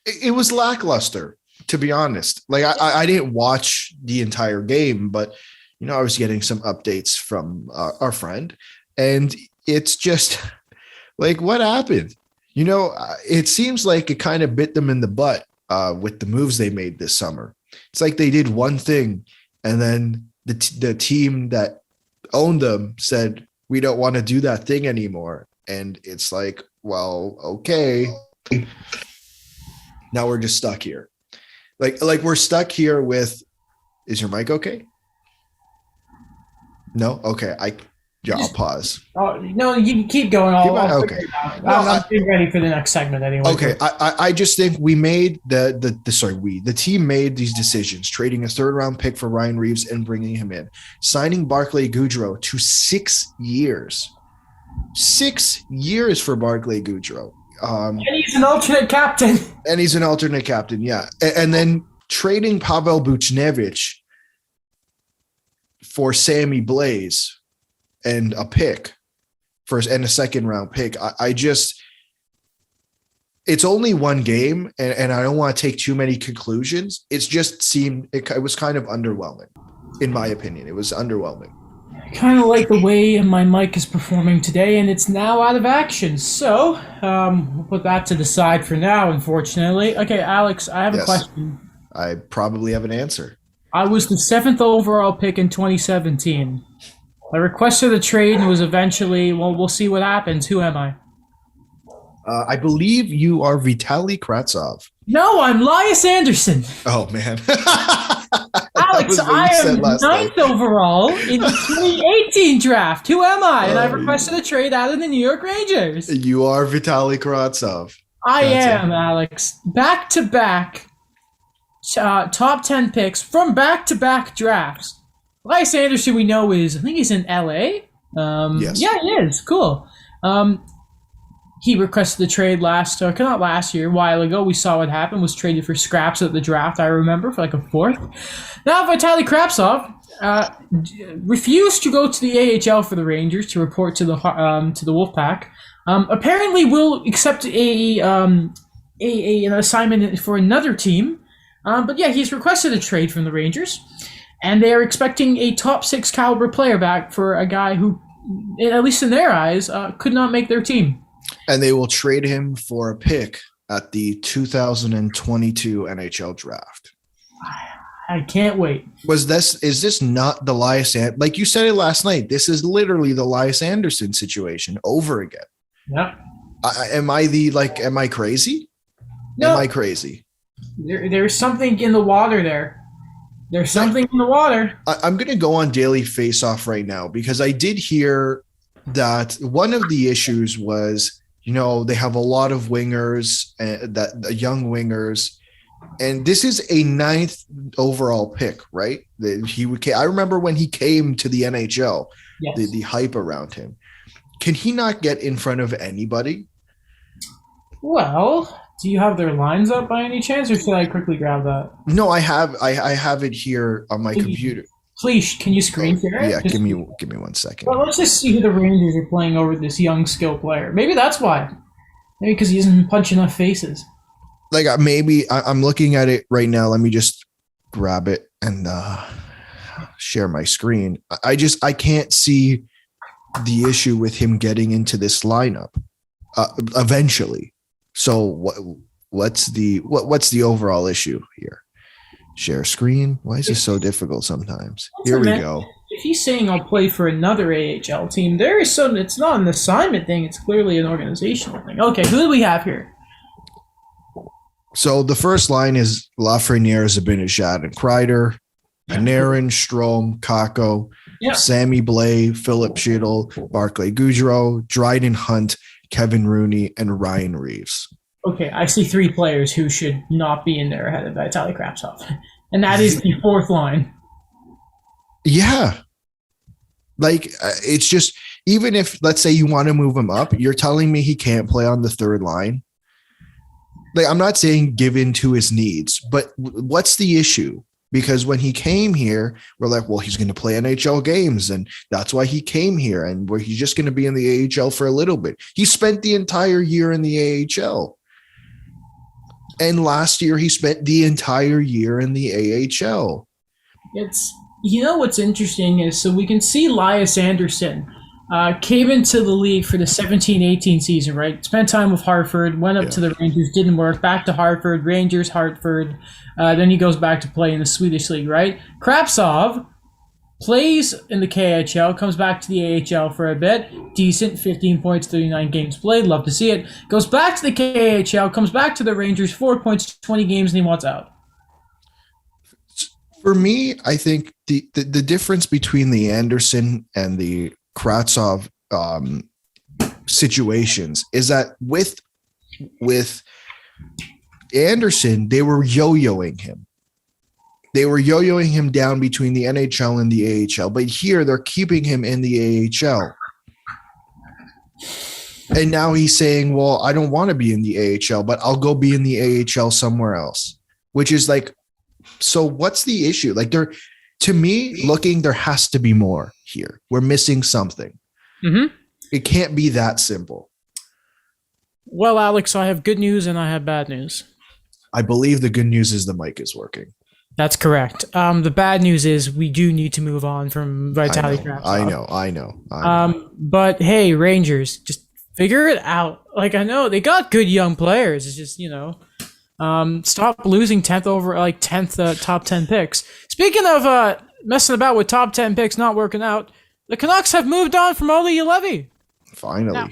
It was lackluster, to be honest. Like I didn't watch the entire game, but I was getting some updates from our friend, and it's just like, what happened? It seems like it kind of bit them in the butt with the moves they made this summer. It's like they did one thing, and then the team that owned them said, we don't want to do that thing anymore. And it's like, well, okay. Now we're just stuck here. Like we're stuck here with, is your mic okay? No? Okay. I'll pause. Oh, no, you can keep going. I'll okay. I'm getting ready for the next segment anyway. Okay. I just think we made the team made these decisions, trading a 3rd round pick for Ryan Reeves and bringing him in, signing Barclay Goodrow to 6 years. 6 years for Barclay Goodrow. And he's an alternate captain. Yeah. And then trading Pavel Buchnevich for Sammy Blaze and a pick and a 2nd round pick. It's only one game, and I don't want to take too many conclusions. It was kind of underwhelming, in my opinion. It was underwhelming. I kind of like the way my mic is performing today, and it's now out of action. So we'll put that to the side for now, unfortunately. Okay, Alex, I have a question. I probably have an answer. I was the 7th overall pick in 2017. I requested a trade and was eventually, we'll see what happens. Who am I? I believe you are Vitaly Kravtsov. No, I'm Lias Anderson. Oh, man. Alex, I am 9th overall in the 2018 draft. Who am I? And I requested a trade out of the New York Rangers. You are Vitaly Kravtsov. I am, Alex. Back-to-back top 10 picks from back-to-back drafts. Lias Anderson, we know I think he's in LA. Yes. Yeah, he is. Cool. He requested the trade not last year, a while ago. We saw what happened, was traded for scraps at the draft, I remember, for like a 4th. Now Vitaly Kravtsov refused to go to the AHL for the Rangers to report to the Wolfpack. Apparently will accept an assignment for another team. But yeah, he's requested a trade from the Rangers. And they are expecting a top 6 caliber player back for a guy who, at least in their eyes, could not make their team. And they will trade him for a pick at the 2022 NHL draft. I can't wait. Is this not the Lias Anderson? Like you said it last night, this is literally the Lias Anderson situation over again. Yeah. Am I crazy? No. Am I crazy? There's something in the water there. There's something in the water. I'm going to go on Daily Faceoff right now because I did hear that one of the issues was, they have a lot of wingers, young wingers, and this is a 9th overall pick, right? I remember when he came to the NHL, yes. the hype around him. Can he not get in front of anybody? Well, do you have their lines up by any chance, or should I quickly grab that? No, I have it here on my computer. Please, can you screen share it? Yeah, give me 1 second. Well, let's just see who the Rangers are playing over this young skill player. Maybe that's why. Maybe because he doesn't punch enough faces. Like maybe I'm looking at it right now. Let me just grab it and share my screen. I can't see the issue with him getting into this lineup eventually. So what's the overall issue here? Share screen. Why is this so difficult sometimes? Here we go. If he's saying I'll play for another AHL team, there is some. It's not an assignment thing. It's clearly an organizational thing. Okay, who do we have here? So the first line is Lafreniere, Zibanejad, and Kreider, Panarin, Strome, Kakko, Sammy Blais, Philip Schittle, Barclay Goodrow, Dryden Hunt, Kevin Rooney, and Ryan Reeves. Okay, I see 3 players who should not be in there ahead of Vitaly Kravtsov. And that is the fourth line. Yeah. Like, it's just, even if, let's say you want to move him up, you're telling me he can't play on the third line. Like, I'm not saying give in to his needs, but what's the issue? Because when he came here, we're like, well, he's going to play NHL games, and that's why he came here, and where he's just going to be in the AHL for a little bit. He spent the entire year in the AHL. And last year, he spent the entire year in the AHL. It's, you know what's interesting is, so we can see Elias Anderson came into the league for the 17-18 season, right? Spent time with Hartford, went up to the Rangers, didn't work, back to Hartford, Rangers, Hartford. Then he goes back to play in the Swedish league, right? Kravtsov plays in the KHL, comes back to the AHL for a bit, decent, 15 points, 39 games played, love to see it. Goes back to the KHL, comes back to the Rangers, 4 points, 20 games, and he wants out. For me, I think the difference between the Anderson and the Kravtsov situations is that with Anderson, they were yo-yoing him. They were yo-yoing him down between the NHL and the AHL, but here they're keeping him in the AHL. And now he's saying, well, I don't want to be in the AHL, but I'll go be in the AHL somewhere else, which is like, so what's the issue? Like, to me, there has to be more here. We're missing something. Mm-hmm. It can't be that simple. Well, Alex, I have good news and I have bad news. I believe the good news is the mic is working. That's correct. The bad news is we do need to move on from Vitaly Kravtsov. I know. But hey, Rangers, just figure it out. Like, I know they got good young players. It's just, stop losing 10th top 10 picks. Speaking of messing about with top 10 picks not working out, the Canucks have moved on from Olli Juolevi. Finally. Now,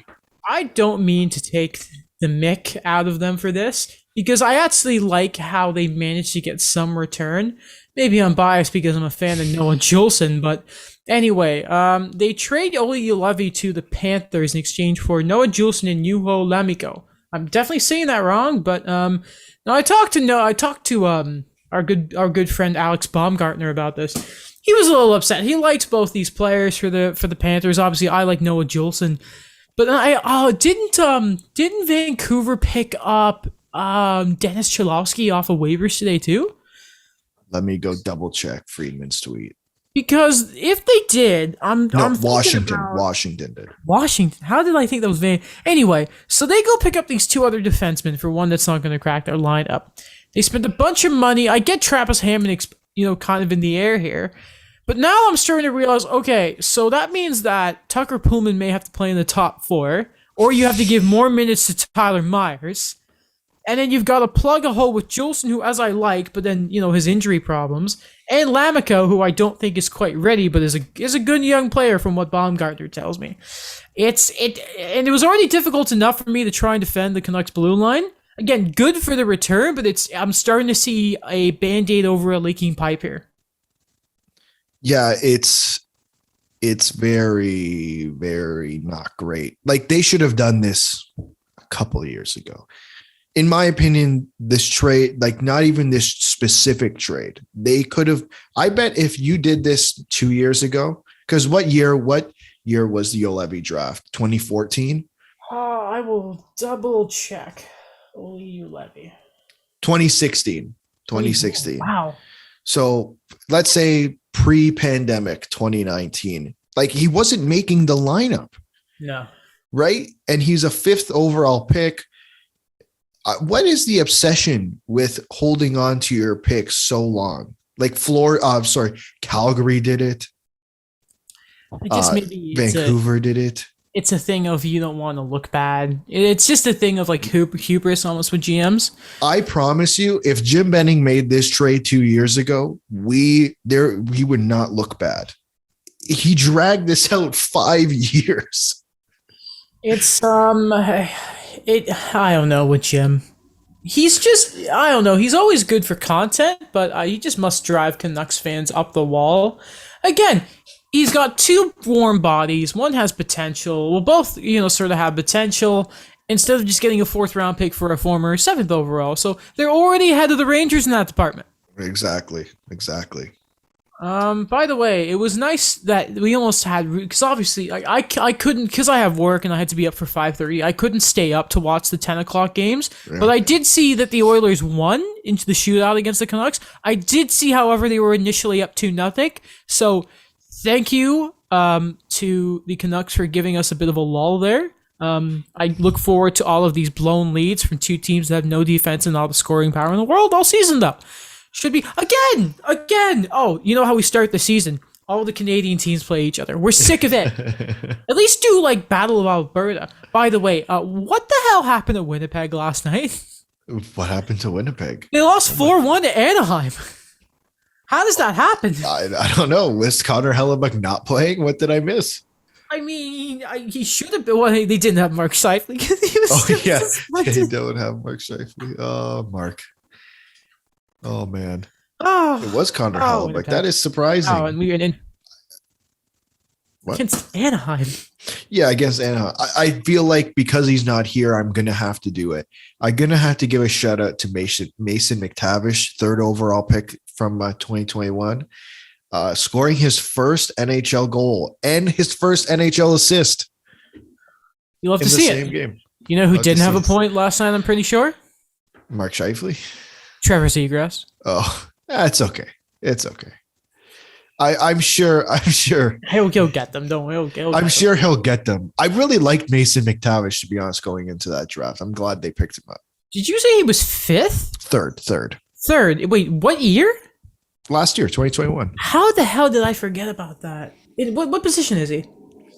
I don't mean to take the mick out of them for this, because I actually like how they managed to get some return. Maybe I'm biased because I'm a fan of Noah Juulsen, but anyway, they trade Olli Juolevi to the Panthers in exchange for Noah Juulsen and Juho Lammikko. I'm definitely saying that wrong, but now I talked to our good friend Alex Baumgartner about this. He was a little upset. He likes both these players for the Panthers. Obviously, I like Noah Juulsen, but didn't Vancouver pick up Dennis Cholowski off of waivers today too? Let me go double check Friedman's tweet. Because if they did, Washington did. Washington. How did I think that was Van? Anyway, so they go pick up these 2 other defensemen for one that's not going to crack their lineup. They spent a bunch of money. I get Travis Hammond, kind of in the air here. But now I'm starting to realize, okay, so that means that Tucker Pullman may have to play in the top 4, or you have to give more minutes to Tyler Myers. And then you've got to plug a hole with Juulsen, who, as I like, but then, his injury problems. And Lammikko, who I don't think is quite ready, but is a good young player from what Baumgartner tells me. And it was already difficult enough for me to try and defend the Canucks blue line. Again, good for the return, but I'm starting to see a Band-Aid over a leaking pipe here. Yeah, it's very, very not great. Like, they should have done this a couple of years ago. In my opinion, this trade, like not even this specific trade, they could have, I bet if you did this 2 years ago, because what year was the Juolevi draft? 2014? I will double check. Olli Juolevi. 2016. Wow. So let's say pre-pandemic 2019, like he wasn't making the lineup. No. Right? And he's a 5th overall pick. What is the obsession with holding on to your pick so long? Like Calgary did it. I guess maybe Vancouver did it. it's a thing of you don't want to look bad. It's just a thing of like hubris almost with GMs. I promise you, if Jim Benning made this trade 2 years ago, we would not look bad. He dragged this out 5 years. It's I don't know with Jim. He's just I don't know. He's always good for content, but he just must drive Canucks fans up the wall. Again, he's got two warm bodies. One has potential. Well, both sort of have potential. Instead of just getting a 4th round pick for a former 7th overall, so they're already ahead of the Rangers in that department. Exactly. By the way, it was nice that we almost had, because obviously I couldn't, because I have work and I had to be up for 5:30. I couldn't stay up to watch the 10 o'clock games, but I did see that the Oilers won into the shootout against the Canucks. I did see, however, they were initially up 2-0. So thank you to the Canucks for giving us a bit of a lull there. I look forward to all of these blown leads from two teams that have no defense and all the scoring power in the world all season, though. Should be again. Oh, you know how we start the season? All the Canadian teams play each other. We're sick of it. At least do like Battle of Alberta. By the way, what the hell happened to Winnipeg last night? What happened to Winnipeg? They lost 4-1 to Anaheim. How does that happen? I don't know. Was Connor Hellebuck not playing? What did I miss? I mean, he should have been. Well, they didn't have Mark Scheifele. They don't have Mark Scheifele. Oh, Mark. Oh man! It was Connor Hellebuck. That is surprising. Oh, and we were in against Anaheim. Yeah, against Anaheim. I feel like because he's not here, I'm gonna have to do it. I'm gonna have to give a shout out to Mason McTavish, 3rd overall pick from 2021, scoring his first NHL goal and his first NHL assist. You love to see it. Same game. You know who didn't have a point last night? I'm pretty sure. Mark Scheifele. Trevor Zegras. Oh, it's okay. It's okay. I'm sure. He'll get them. Don't worry. I'm sure he'll get them. I really liked Mason McTavish, to be honest, going into that draft. I'm glad they picked him up. Did you say he was 5th? Third. Wait, what year? Last year, 2021. How the hell did I forget about that? What position is he?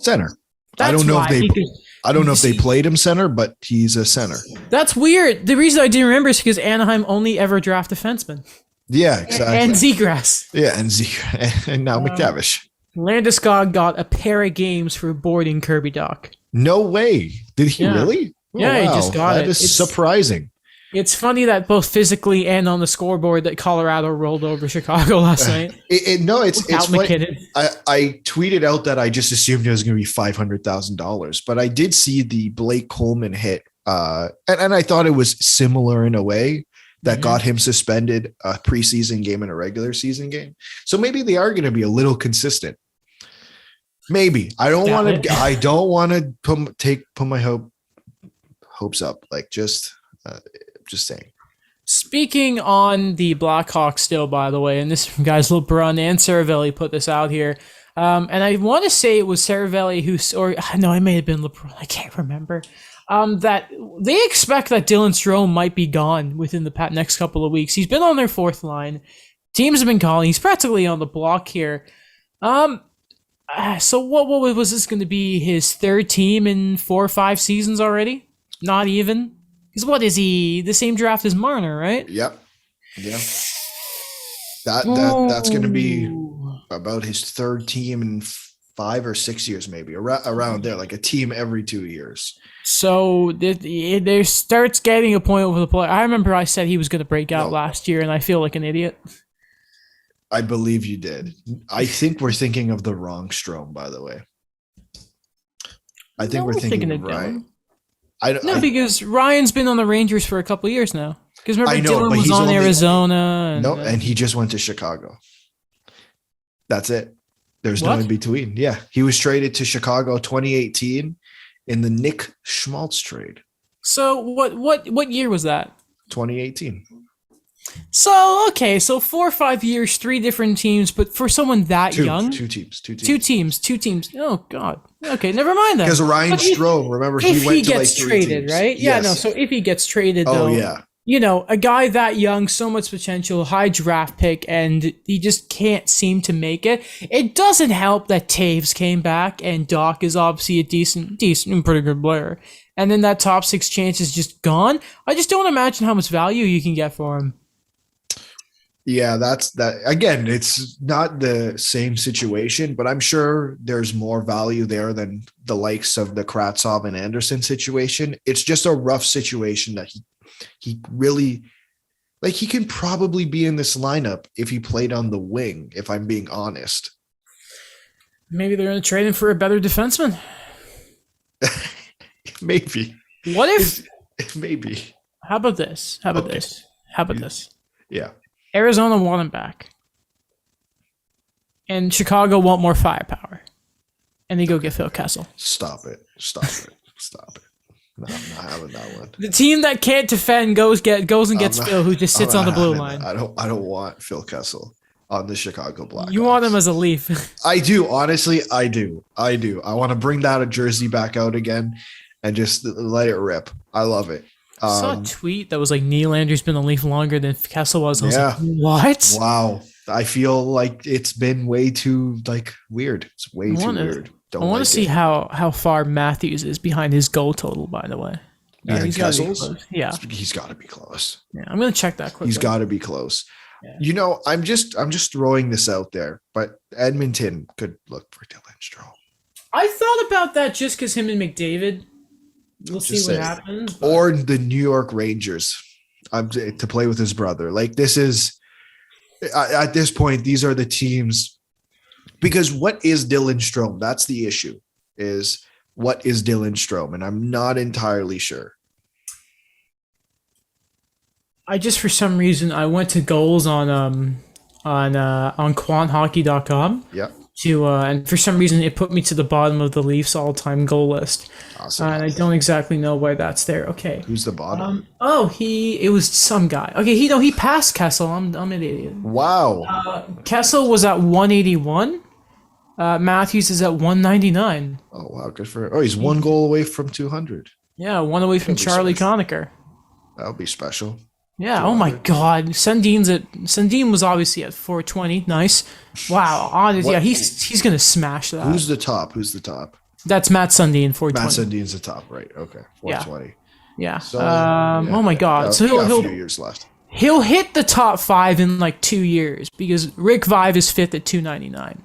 Center. I don't know if they played him center, but he's a center. That's weird. The reason I didn't remember is because Anaheim only ever draft defensemen. Yeah, exactly. And Zegras. Yeah, and Zegras. And now McTavish. Landeskog got a pair of games for boarding Kirby Doc. No way. Did he really? Oh, yeah, wow. He just got it. That is surprising. It's funny that both physically and on the scoreboard that Colorado rolled over Chicago last night. It's funny. I tweeted out that I just assumed it was going to be $500,000, but I did see the Blake Coleman hit, and I thought it was similar in a way that got him suspended a preseason game and a regular season game. So maybe they are going to be a little consistent. Maybe I don't want to. I don't want to put my hopes up. Like just saying. Speaking on the Blackhawks still, by the way, and this from guys LeBrun and Cervelli put this out here. And I want to say it was Cervelli it may have been LeBrun. I can't remember. That they expect that Dylan Strome might be gone within the next couple of weeks. He's been on their 4th line. Teams have been calling. He's practically on the block here. So what was this going to be? His 3rd team in 4 or 5 seasons already? Not even. Because what is he? The same draft as Marner, right? Yep. Yeah. That's going to be about his 3rd team in 5 or 6 years, maybe around there, like a team every 2 years. So there starts getting a point over the play. I remember I said he was going to break out last year, and I feel like an idiot. I believe you did. I think we're thinking of the wrong Strome, by the way. I think we're thinking of Ryan. Because Ryan's been on the Rangers for a couple of years now. Because remember, Dylan was on Arizona. And he just went to Chicago. That's it. There's no in between. Yeah, he was traded to Chicago 2018 in the Nick Schmaltz trade. So what year was that? 2018. So okay, so 4 or 5 years, 3 different teams, but for someone that young, Two teams. two teams. Oh God. Okay, never mind then. Because Ryan But Strome, remember, he if he went to like gets 3 traded, teams. right? Yeah, no. Yes. So if he gets traded, Oh though, yeah. a guy that young, so much potential, high draft pick, and he just can't seem to make it. It doesn't help that Taves came back, and Doc is obviously a decent and pretty good player. And then that top 6 chance is just gone. I just don't imagine how much value you can get for him. Yeah, that's that. Again, it's not the same situation, but I'm sure there's more value there than the likes of the Kravtsov and Anderson situation. It's just a rough situation that he really, like, he can probably be in this lineup if he played on the wing, if I'm being honest. Maybe they're going to trade him for a better defenseman. Maybe. What if? Maybe. How about this? How about this? Yeah. Arizona want him back. And Chicago want more firepower. And they go get Phil Kessel. Stop it. No, I'm not having that one. The team that can't defend goes and gets Phil, who just sits on the blue line. I don't want Phil Kessel on the Chicago Blackhawks. You want him as a Leaf. I do. Honestly, I do. I want to bring that jersey back out again and just let it rip. I love it. I saw a tweet that was like Nylander's been a Leaf longer than Kessel was. I was like, what? Wow. I feel like it's been way too weird. It's way too weird. I want to see how far Matthews is behind his goal total, by the way. Yeah, he's got to be close. Yeah. He's got to be close. Yeah, I'm going to check that quickly. He's got to be close. Yeah. I'm just throwing this out there, but Edmonton could look for Dylan Strome. I thought about that just because him and McDavid. We'll see what happens. But. Or the New York Rangers to play with his brother. Like, this is, at this point, these are the teams. Because what is Dylan Strome? That's the issue, is what is Dylan Strome? And I'm not entirely sure. I just, for some reason, I went to goals on quanthockey.com. Yeah. And for some reason, it put me to the bottom of the Leafs all-time goal list. Awesome. And I don't exactly know why that's there. Okay. Who's the bottom? It was some guy. Okay, he passed Kessel. I'm an idiot. Wow. Kessel was at 181. Matthews is at 199. Oh wow, good for him. Oh, he's one goal away from 200. Yeah, one away from Charlie Conacher. That'll be special. Yeah. 200. Oh my God, Sundin was obviously at 420. Nice. Wow. Yeah, he's gonna smash that. Who's the top? That's Matt Sundin. 420. Matt Sundin's the top, right? Okay. 420. Yeah. So, oh my God. So he'll a few years left. He'll hit the top 5 in like 2 years because Rick Vive is 5th at 299.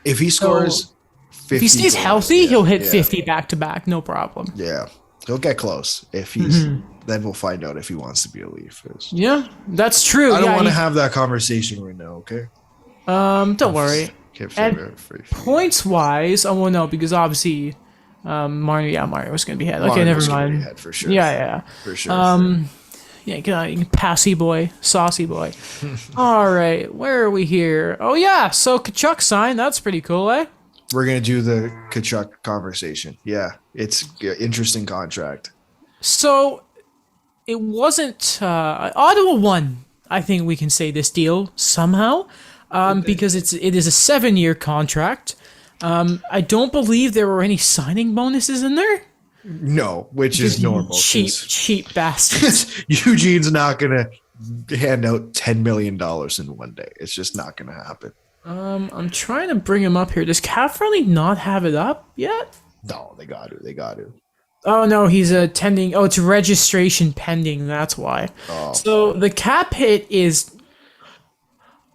If he scores 50 if he stays goals, healthy, he'll hit 50 back to back, no problem. Yeah. He'll get close. If he's then we'll find out if he wants to be a Leaf. Yeah, that's true. I don't want to have that conversation right now, okay? Don't worry. Points wise, I won't know because obviously Mario was gonna be head. Okay, never mind. Head for sure. Yeah. For sure. Yeah, passy boy, saucy boy. All right, where are we here? Oh yeah, so Tkachuk signed. That's pretty cool, eh? We're gonna do the Tkachuk conversation. Yeah, it's an interesting contract. So it wasn't Ottawa won. I think we can say this deal somehow, because it is a 7-year contract. I don't believe there were any signing bonuses in there. No, which is normal. Cheap bastards. Eugene's not gonna hand out $10 million in one day. It's just not gonna happen. I'm trying to bring him up here. Does Caffrey not have it up yet? No, they got to. Oh no, he's attending. Oh, it's registration pending. That's why. Oh. So the cap hit is.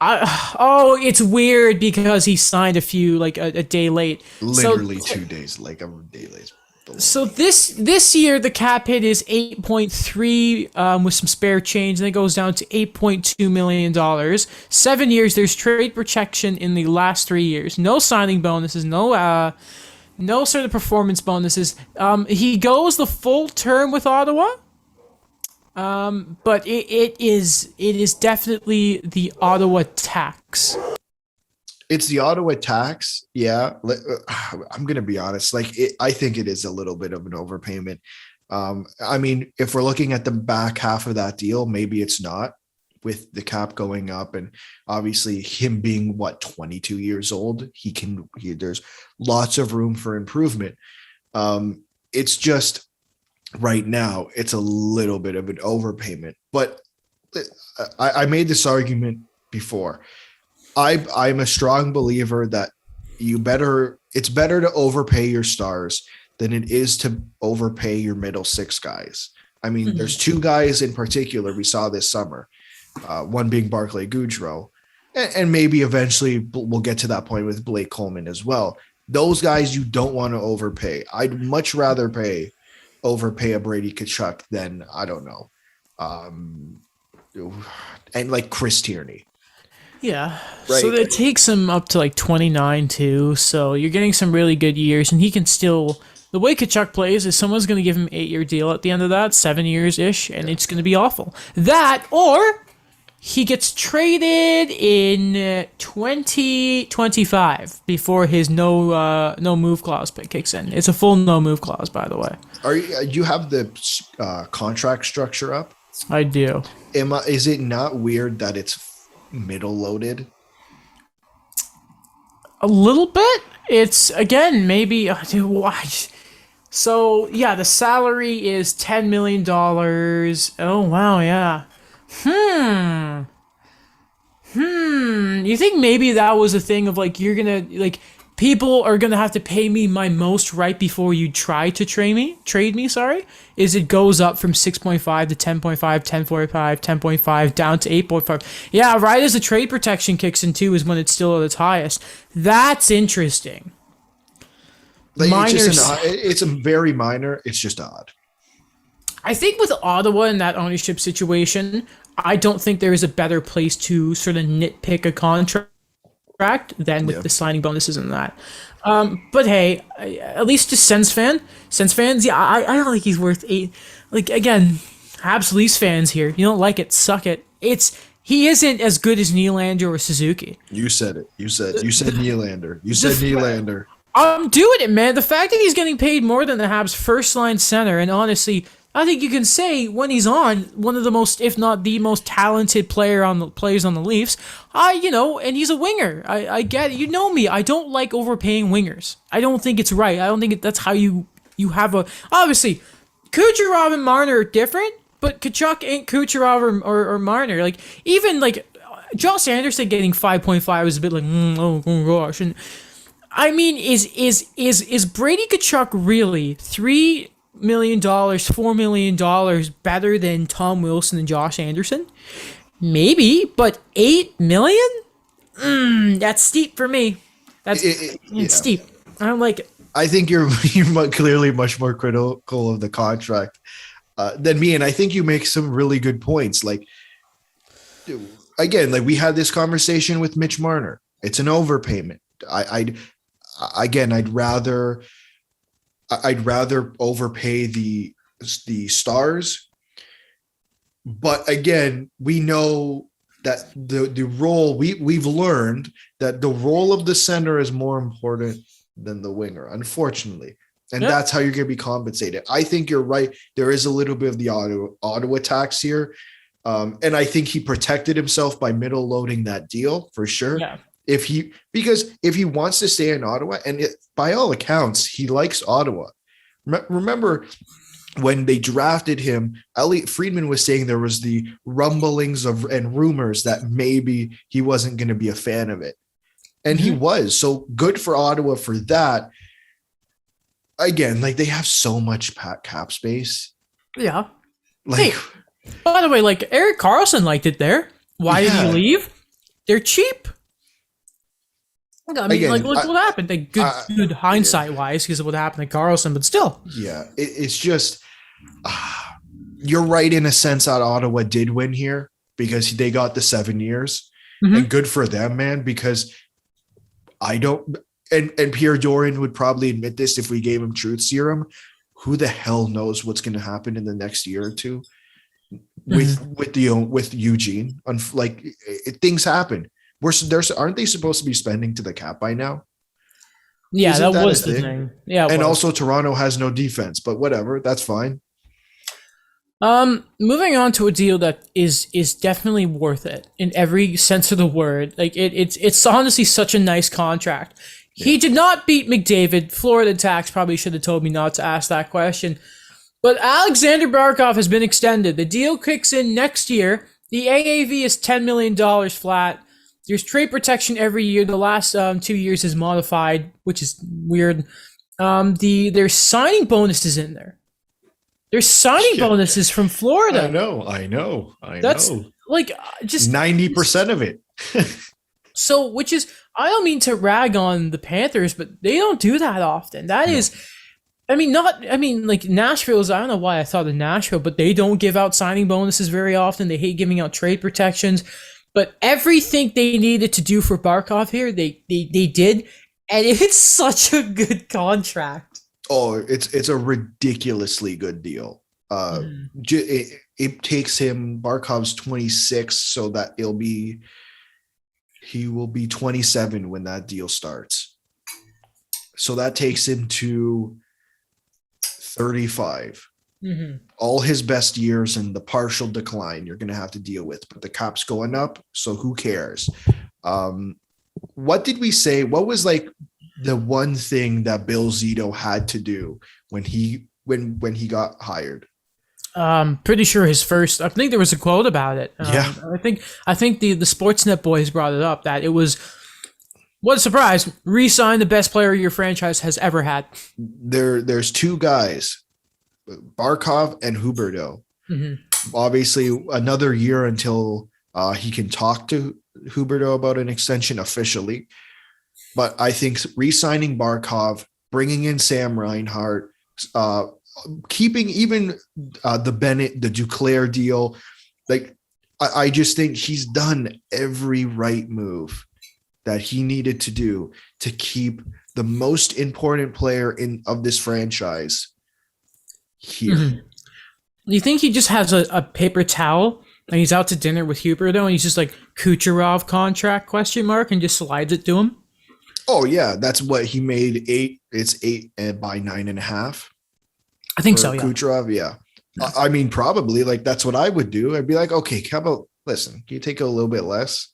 It's weird because he signed a day late. Literally 2 days, like a day late. So this year the cap hit is 8.3 with some spare change, and it goes down to $8.2 million. 7 years. There's trade protection in the last 3 years. No signing bonuses. No sort of performance bonuses. He goes the full term with Ottawa. But it is definitely the Ottawa tax. It's the Ottawa tax. Yeah. I'm going to be honest. I think it is a little bit of an overpayment. I mean, if we're looking at the back half of that deal, maybe it's not. with the cap going up, and obviously him being 22 years old, there's lots of room for improvement. It's just right now it's a little bit of an overpayment, but I made this argument before. I'm a strong believer that it's better to overpay your stars than it is to overpay your middle six guys. I mean, there's two guys in particular we saw this summer, one being Barclay Goodrow, and maybe eventually we'll get to that point with Blake Coleman as well. Those guys you don't want to overpay. I'd much rather overpay a Brady Tkachuk than, I don't know, and like Chris Tierney. Yeah. Right. So that takes him up to like 29 too. So you're getting some really good years, and he can still. The way Tkachuk plays is someone's going to give him 8-year deal at the end of that, 7 years ish, and it's going to be awful. That or he gets traded in 2025 before his no move clause kicks in. It's a full no move clause, by the way. You have the contract structure up? I do. Is it not weird that it's middle loaded? A little bit. It's again maybe. So yeah, the salary is $10 million. Oh wow, yeah. You think maybe that was a thing of like you're gonna like people are gonna have to pay me my most right before you try to trade me, sorry, is it goes up from 6.5 to 10.5, 10.5, 10.5 down to 8.5. Yeah, right as the trade protection kicks in too is when it's still at its highest. That's interesting. Like, it's a very minor. It's just odd. I think with Ottawa in that ownership situation, I don't think there is a better place to sort of nitpick a contract than with the signing bonuses and that. But hey, at least just Sens fans, yeah, I don't think he's worth 8. Like again, Habs Leafs fans here, you don't like it, suck it. He isn't as good as Nylander or Suzuki. You said it. You said Nylander. You said Nylander. I'm doing it, man. The fact that he's getting paid more than the Habs' first-line center, and honestly, I think you can say when he's on, one of the most, if not the most talented players on the Leafs. And he's a winger. I get it. You know me. I don't like overpaying wingers. I don't think it's right. I don't think that's how you have a. Obviously, Kucherov and Marner are different, but Tkachuk ain't Kucherov or Marner. Like even like Josh Anderson getting 5.5 was a bit like oh gosh. And I mean, is Brady Tkachuk really $3 million, $4 million better than Tom Wilson and Josh Anderson? Maybe, but $8 million? That's steep for me. It's steep. I don't like it. I think you're clearly much more critical of the contract than me, and I think you make some really good points. Like, again, like we had this conversation with Mitch Marner. It's an overpayment. I'd rather overpay the stars, but again, we know that the role we've learned that the role of the center is more important than the winger, unfortunately, and that's how you're going to be compensated. I think you're right. There is a little bit of the Ottawa tax here, and I think he protected himself by middle loading that deal for sure. Yeah. Because if he wants to stay in Ottawa, and by all accounts, he likes Ottawa. Remember when they drafted him, Elliot Friedman was saying there was the rumblings and rumors that maybe he wasn't going to be a fan of it. And he was. So good for Ottawa for that. Again, like they have so much cap space. Yeah. Like, hey, by the way, like Erik Karlsson liked it there. Why did he leave? They're cheap. I mean, look what happened. Like, good hindsight-wise, because of what happened to Karlsson, but still. Yeah, it's just you're right in a sense that Ottawa did win here because they got the 7 years, and good for them, man. Because I don't, and Pierre Dorian would probably admit this if we gave him truth serum. Who the hell knows what's going to happen in the next year or two with Eugene? Things happen. Aren't they supposed to be spending to the cap by now? Yeah, that was the thing. Yeah, and also Toronto has no defense, but whatever, that's fine. Moving on to a deal that is definitely worth it in every sense of the word. Like it's honestly such a nice contract. Yeah. He did not beat McDavid. Florida Tax probably should have told me not to ask that question. But Alexander Barkov has been extended. The deal kicks in next year. The AAV is $10 million flat. There's trade protection every year. The last 2 years is modified, which is weird. There's signing bonuses in there. There's signing bonuses from Florida. I know. That's like just 90% of it. So, which is, I don't mean to rag on the Panthers, but they don't do that often. That is, like Nashville's, I don't know why I thought of Nashville, but they don't give out signing bonuses very often. They hate giving out trade protections. But everything they needed to do for Barkov here, they did. And it's such a good contract. Oh, it's a ridiculously good deal. It takes him, Barkov's 26, so that he will be 27 when that deal starts. So that takes him to 35. All his best years and the partial decline you're going to have to deal with, but the cap's going up, so who cares? What did we say? What was like the one thing that Bill Zito had to do when he got hired? Pretty sure his first. I think there was a quote about it. Yeah, I think the Sportsnet boys brought it up that it was. What a surprise! Re-sign the best player your franchise has ever had. There's two guys, Barkov and Huberdeau. Obviously, another year until he can talk to Huberdeau about an extension officially. But I think re-signing Barkov, bringing in Sam Reinhart, keeping even the Bennett, the Duclair deal, like I just think he's done every right move that he needed to do to keep the most important player of this franchise here. You think he just has a paper towel and he's out to dinner with Huberdeau and he's just like Kucherov contract ? And just slides it to him? Oh yeah, that's what he made 8. It's 8 by 9.5. I think so. Yeah. Kucherov, yeah. I mean, probably like that's what I would do. I'd be like, okay, how about listen? Can you take a little bit less?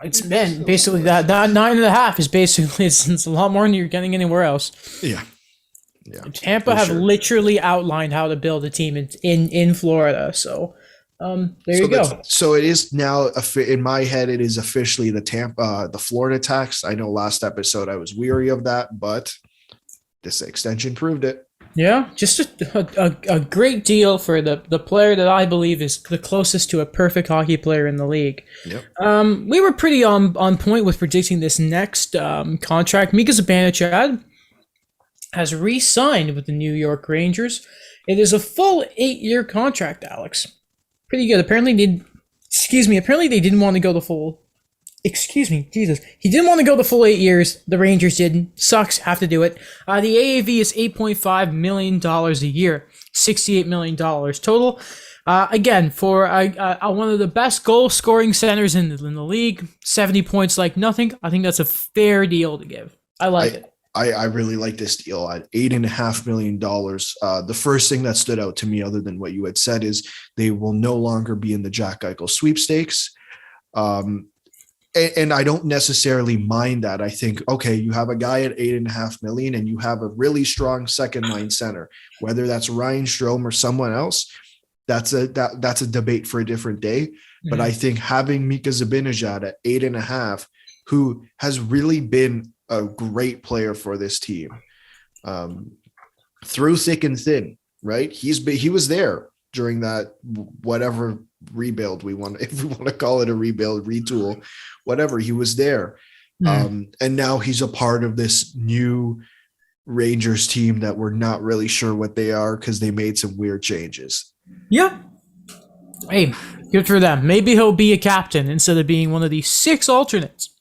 It's been basically that 9.5 is basically it's a lot more than you're getting anywhere else. Yeah. Tampa have literally outlined how to build a team in Florida. So there you go. So it is now in my head. It is officially the Florida tax. I know last episode I was weary of that, but this extension proved it. Yeah, just a great deal for the player that I believe is the closest to a perfect hockey player in the league. Yep. We were pretty on point with predicting this next contract. Mika Zibanejad has re-signed with the New York Rangers. It is a full 8-year contract, Alex. Pretty good. Apparently they didn't want to go the full. Jesus. He didn't want to go the full 8 years. The Rangers didn't. Sucks. Have to do it. The AAV is $8.5 million a year. $68 million total. Again, for one of the best goal-scoring centers in the league, 70 points like nothing. I think that's a fair deal to give. I like it. I really like this deal at $8.5 million. The first thing that stood out to me, other than what you had said, is they will no longer be in the Jack Eichel sweepstakes. And I don't necessarily mind that. I think, okay, you have a guy at $8.5 million and you have a really strong second line center, whether that's Ryan Strome or someone else. That's a debate for a different day. Mm-hmm. But I think having Mika Zibanejad at 8.5, who has really been a great player for this team, through thick and thin, right? He was there during that whatever rebuild we want, if we want to call it a rebuild, retool, whatever, he was there. And now he's a part of this new Rangers team that we're not really sure what they are because they made some weird changes. Yeah. Hey, good for them. Maybe he'll be a captain instead of being one of these 6 alternates.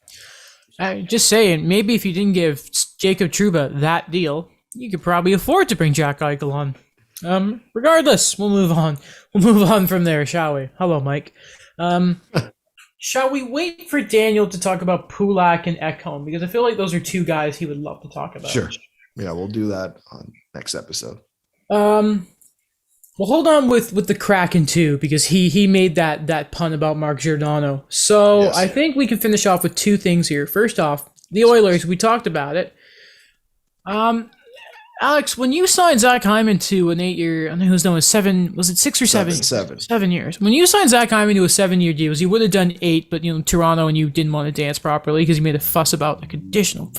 Just saying, maybe if you didn't give Jacob Trouba that deal, you could probably afford to bring Jack Eichel on. Regardless, we'll move on. We'll move on from there, shall we? Hello, Mike. Shall we wait for Daniel to talk about Pulak and Ekholm? Because I feel like those are 2 guys he would love to talk about. Sure. Yeah, we'll do that on next episode. Well, hold on with the Kraken too, because he made that pun about Mark Giordano. So Yes. I think we can finish off with two things here. First off, the Oilers. We talked about it. Um, Alex, when you signed Zach Hyman to an 8-year, I think it was known as seven. Was it 6 or 7? Seven. 7 years. When you signed Zach Hyman to a 7-year deal, you would have done 8, but Toronto and you didn't want to dance properly because you made a fuss about the conditional.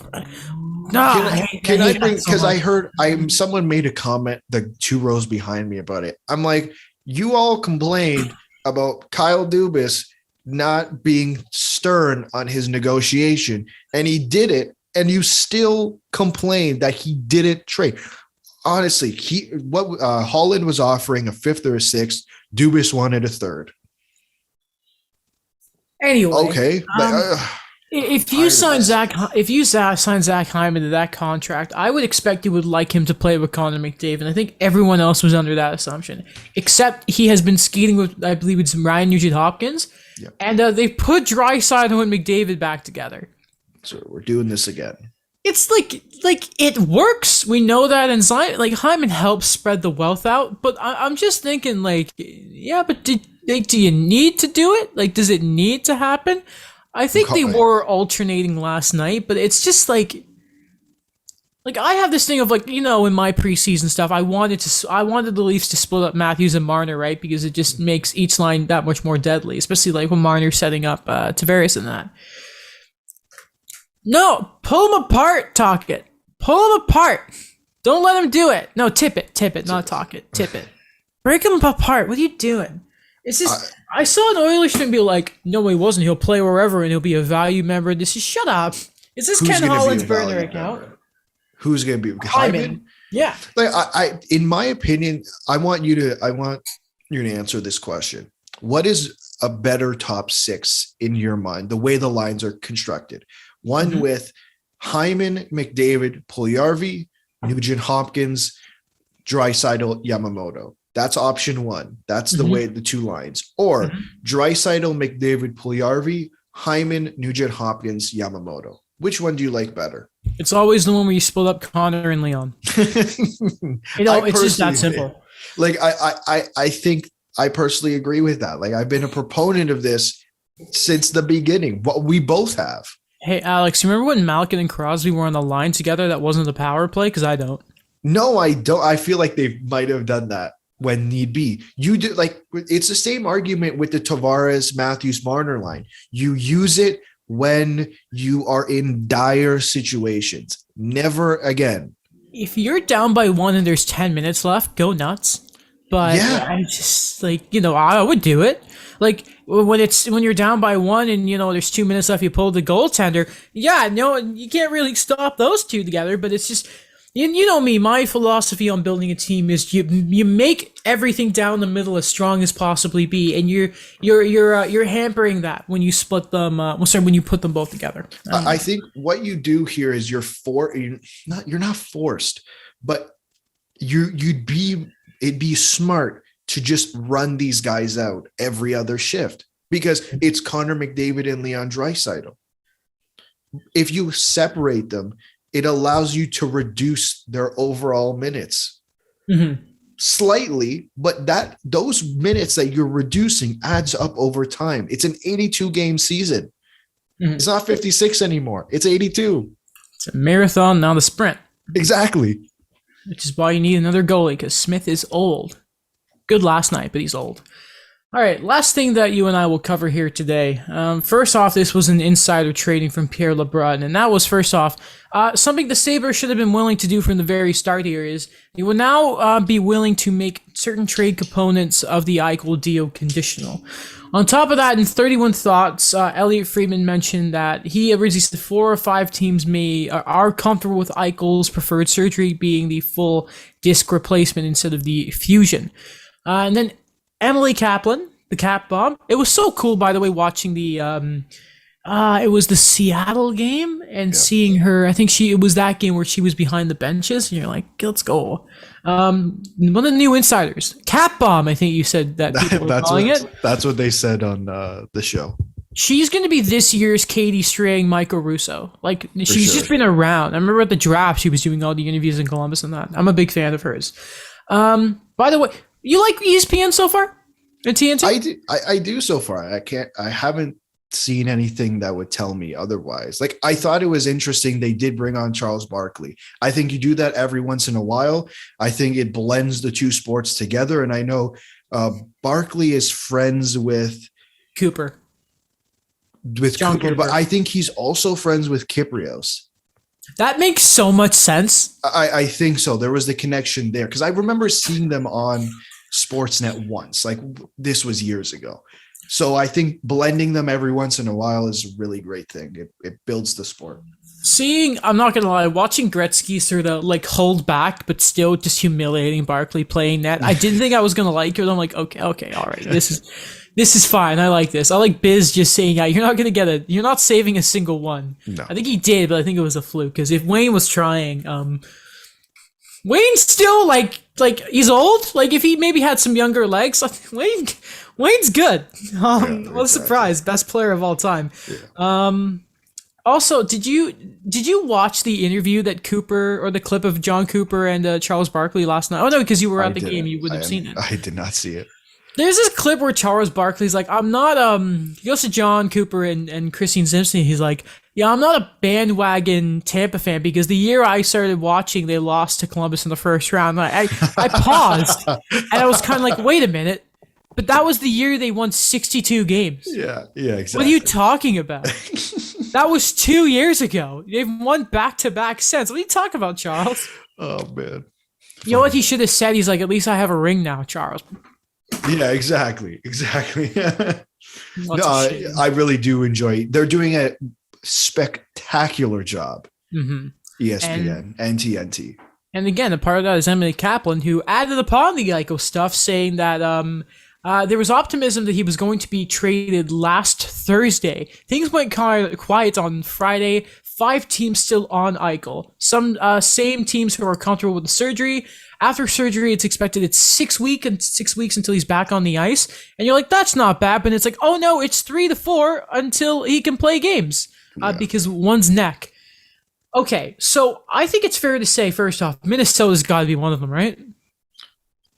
Can I bring, because I heard someone made a comment the 2 rows behind me about it. I'm like, you all complained about Kyle Dubas not being stern on his negotiation, and he did it, and you still complained that he didn't trade. Honestly, Holland was offering a 5th or a 6th. Dubas wanted a 3rd. Anyway, okay. If you sign Zach Hyman to that contract, I would expect you would like him to play with Connor McDavid. I think everyone else was under that assumption, except he has been skating with, I believe it's Ryan Nugent-Hopkins, and they put Draisaitl and McDavid back together. So we're doing this again. It's like it works. We know that, and Hyman helps spread the wealth out. But I'm just thinking, but do you need to do it? Like, does it need to happen? I think they were alternating last night, but it's just like I have this thing of in my preseason stuff, I wanted the Leafs to split up Matthews and Marner, right? Because it just makes each line that much more deadly, especially when Marner's setting up Tavares and that. No, pull them apart, talk it. Pull them apart. Don't let them do it. No, tip it, not talk it. Tip it. Break them apart. What are you doing? It's just, I saw an Oilers fan be like, no, he wasn't. He'll play wherever and he'll be a value member. This is, shut up. Is this Ken Holland's burner account? Who's going to be Hyman? Yeah. I in my opinion, I want you to answer this question. What is a better top 6 in your mind, the way the lines are constructed? One with Hyman, McDavid, Puljujarvi, Nugent-Hopkins, Draisaitl, Yamamoto. That's option 1. That's the way the 2 lines. Or Draisaitl, McDavid, Puljujarvi, Hyman, Nugent-Hopkins, Yamamoto. Which one do you like better? It's always the one where you split up Connor and Leon. It's just that simple. I think I personally agree with that. I've been a proponent of this since the beginning. What we both have. Hey, Alex, you remember when Malkin and Crosby were on the line together? That wasn't the power play? Because I don't. No, I don't. I feel like they might have done that when need be. You do, it's the same argument with the Tavares, Matthews, Marner line. You use it when you are in dire situations. Never again. If you're down by 1 and there's 10 minutes left, go nuts. But I just I would do it. When you're down by 1 and there's 2 minutes left, you pull the goaltender. Yeah, no, you can't really stop those two together. But it's just, you know me. My philosophy on building a team is you make everything down the middle as strong as possibly be, and you're hampering that when you split them. When you put them both together. I think what you do here is you're not forced, but it'd be smart to just run these guys out every other shift because it's Connor McDavid and Leon Draisaitl. If you separate them, it allows you to reduce their overall minutes slightly, but those minutes that you're reducing adds up over time. It's an 82 game season. It's not 56 anymore. It's 82. It's a marathon, not a sprint. Exactly. Which is why you need another goalie, because Smith is old. Good last night, but he's old. All right, last thing that you and I will cover here today. First off, this was an insider trading from Pierre LeBrun, and that was, first off, something the Sabres should have been willing to do from the very start here is you will now be willing to make certain trade components of the Eichel deal conditional. On top of that, in 31 Thoughts, Elliot Friedman mentioned that he originally said 4 or 5 teams are comfortable with Eichel's preferred surgery being the full disc replacement instead of the fusion. And then Emily Kaplan, the Cap Bomb. It was so cool, by the way, watching the it was the Seattle game and seeing her. I think it was that game where she was behind the benches, and you're like, let's go. One of the new insiders, Cap Bomb. I think you said that people were calling it. That's what they said on the show. She's going to be this year's Katie Strang, Michael Russo. She's just been around. I remember at the draft, she was doing all the interviews in Columbus and that. I'm a big fan of hers. By the way, You like ESPN so far? And TNT? I do so far. I haven't seen anything that would tell me otherwise. Like, I thought it was interesting they did bring on Charles Barkley. I think you do that every once in a while. I think it blends the two sports together. And I know Barkley is friends with Cooper. John Cooper, but I think he's also friends with Kyprios. That makes so much sense. I think so. There was the connection there because I remember seeing them on Sportsnet once. Like, this was years ago. So I think blending them every once in a while is a really great thing. It builds the sport. I'm not gonna lie, watching Gretzky sort of like hold back, but still just humiliating Barkley playing that. I didn't think I was gonna like it. But I'm like, okay, all right, this is fine. I like this. I like Biz just saying, "Yeah, you're not saving a single one." No. I think he did, but I think it was a fluke because if Wayne was trying, Wayne's still like he's old. Like if he maybe had some younger legs, Wayne's good. What a surprise! Best player of all time. Yeah. Also, did you watch the interview that Cooper or the clip of John Cooper and Charles Barkley last night? Oh no, because you were at the game, you wouldn't have seen it. I did not see it. There's this clip where Charles Barkley's like, I'm not he goes to John Cooper and Christine Simpson. He's like, yeah, I'm not a bandwagon Tampa fan because the year I started watching, they lost to Columbus in the first round. I paused and I was kind of like, wait a minute. But that was the year they won 62 games. Yeah, exactly. What are you talking about? That was 2 years ago. They've won back-to-back since. What are you talking about, Charles? Oh, man. You know what he should have said? He's like, at least I have a ring now, Charles. Yeah, exactly. No, I really do enjoy. They're doing a spectacular job. Mm-hmm. ESPN and TNT. And again, a part of that is Emily Kaplan, who added upon the Geico stuff, saying that there was optimism that he was going to be traded last Thursday. Things went kind of quiet on Friday. 5 teams still on Eichel. Some same teams who are comfortable with the surgery. After surgery, it's expected it's 6 weeks until he's back on the ice. And you're like, that's not bad. But it's like, oh no, it's 3 to 4 until he can play games because one's neck. Okay, so I think it's fair to say, first off, Minnesota's got to be one of them, right?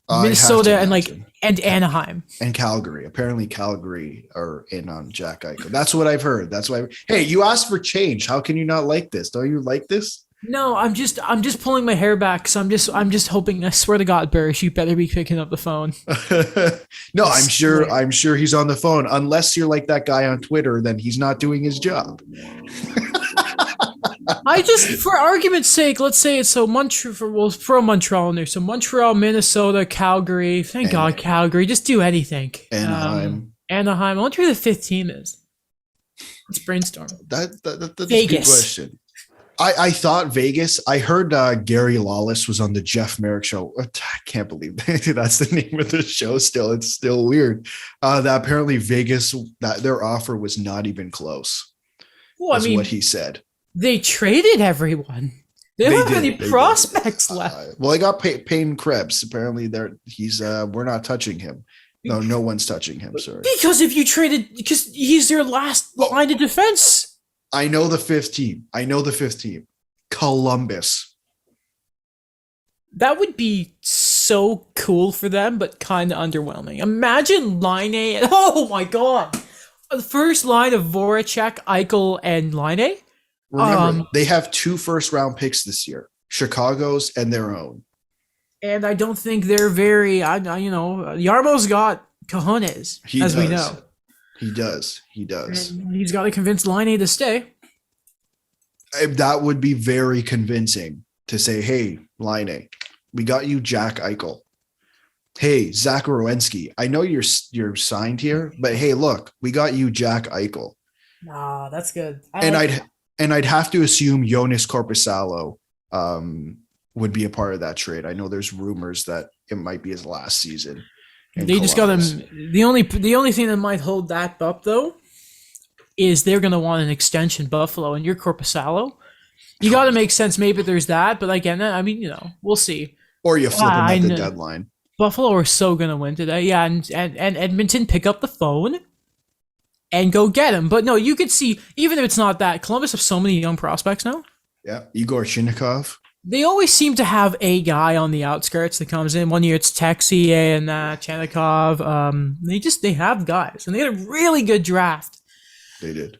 Minnesota and Anaheim. And Calgary. Apparently Calgary are in on Jack Eichel. That's what I've heard. Hey, you asked for change. How can you not like this? Don't you like this? No, I'm just pulling my hair back because I'm just hoping. I swear to God, Burrish, you better be picking up the phone. No, I'm sure he's on the phone. Unless you're like that guy on Twitter, then he's not doing his job. For argument's sake, let's say it's throw Montreal in there. So Montreal, Minnesota, Calgary. Thank God, Calgary. Just do anything. Anaheim. I wonder who the 5th team is. Let's brainstorm. That's Vegas. a good question. I thought Vegas. I heard Gary Lawless was on the Jeff Merrick show. I can't believe that's the name of the show. Still, it's still weird. That apparently Vegas, that their offer was not even close. Well, I mean, what he said. They traded everyone. They don't have any prospects left. Well, they got Payne Krebs. Apparently, we're not touching him. No one's touching him, sir. Because because he's their last line of defense. I know the 5th team. Columbus. That would be so cool for them, but kind of underwhelming. Imagine Laine. Oh my God. The first line of Voracek, Eichel, and Laine. Remember, they have 2 first-round picks this year. Chicago's and their own. And I don't think they're very, Yarmo's got cojones, we know. He does. And he's got to convince Laine to stay. That would be very convincing to say, hey, Laine, we got you Jack Eichel. Hey, Zach Werenski, I know you're signed here, but hey, look, we got you Jack Eichel. Nah, that's good. I'd have to assume Jonas Korpisalo would be a part of that trade. I know there's rumors that it might be his last season. They just got him. The only thing that might hold that up though is they're going to want an extension, Buffalo, and you're Korpisalo. You got to make sense. Maybe there's that, but again, I mean, we'll see. Or you flip him at the deadline. Buffalo are so going to win today, yeah, and Edmonton pick up the phone and go get him. But no, you could see, even if it's not that, Columbus have so many young prospects now. Yeah, Igor Shinnikov. They always seem to have a guy on the outskirts that comes in. One year it's Texie and Chanikov. They have guys, and they had a really good draft. They did.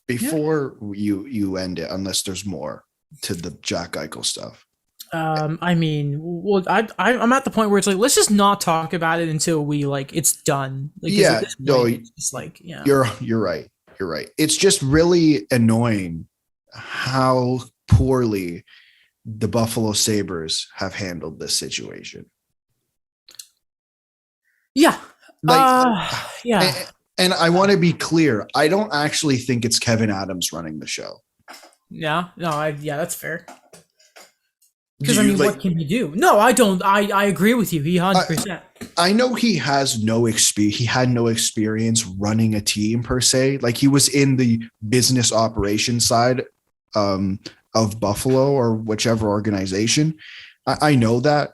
Before you end it, unless there's more to the Jack Eichel stuff. I mean, well, I'm at the point where it's like, let's just not talk about it until we like it's done. Like, Yeah, no, it's like, yeah, you're right. You're right. It's just really annoying how poorly the Buffalo Sabres have handled this situation. Yeah. Yeah. And I want to be clear. I don't actually think it's Kevin Adams running the show. Yeah. No, yeah, that's fair. Because, I mean, what can he do? No, I don't. I agree with you. He 100%. I know he has no experience. He had no experience running a team per se. Like, he was in the business operation side of Buffalo or whichever organization. I know that.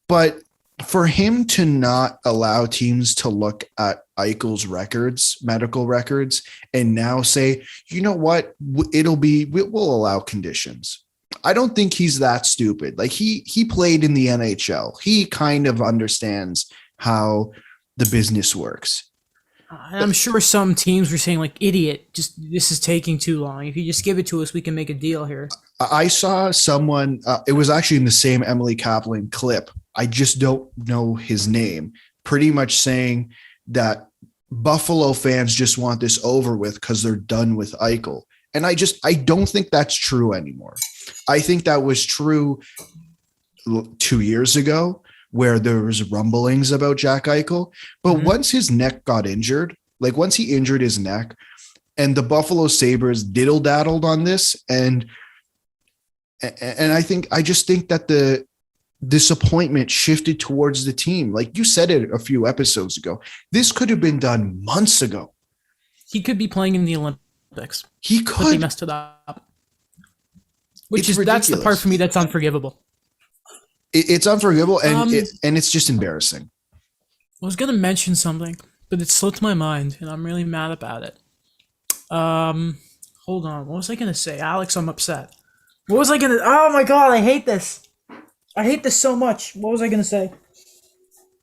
But for him to not allow teams to look at Eichel's records, medical records, and now say, you know what, we'll allow conditions. I don't think he's that stupid. Like he played in the NHL. He kind of understands how the business works. I'm sure some teams were saying like, idiot, just this is taking too long. If you just give it to us, we can make a deal here. I saw someone, it was actually in the same Emily Kaplan clip. I just don't know his name, pretty much saying that Buffalo fans just want this over with because they're done with Eichel. And I don't think that's true anymore. I think that was true 2 years ago where there was rumblings about Jack Eichel. But once his neck got injured, like once he injured his neck and the Buffalo Sabres diddle-daddled on this, and I just think that the disappointment shifted towards the team. Like you said it a few episodes ago. This could have been done months ago. He could be playing in the Olympics. He could. But they messed it up. That's the part for me that's unforgivable. It's unforgivable, and it's just embarrassing. I was going to mention something, but it slipped my mind, and I'm really mad about it. Hold on. What was I going to say? Alex, I'm upset. What was I going to... Oh, my God. I hate this. I hate this so much. What was I going to say?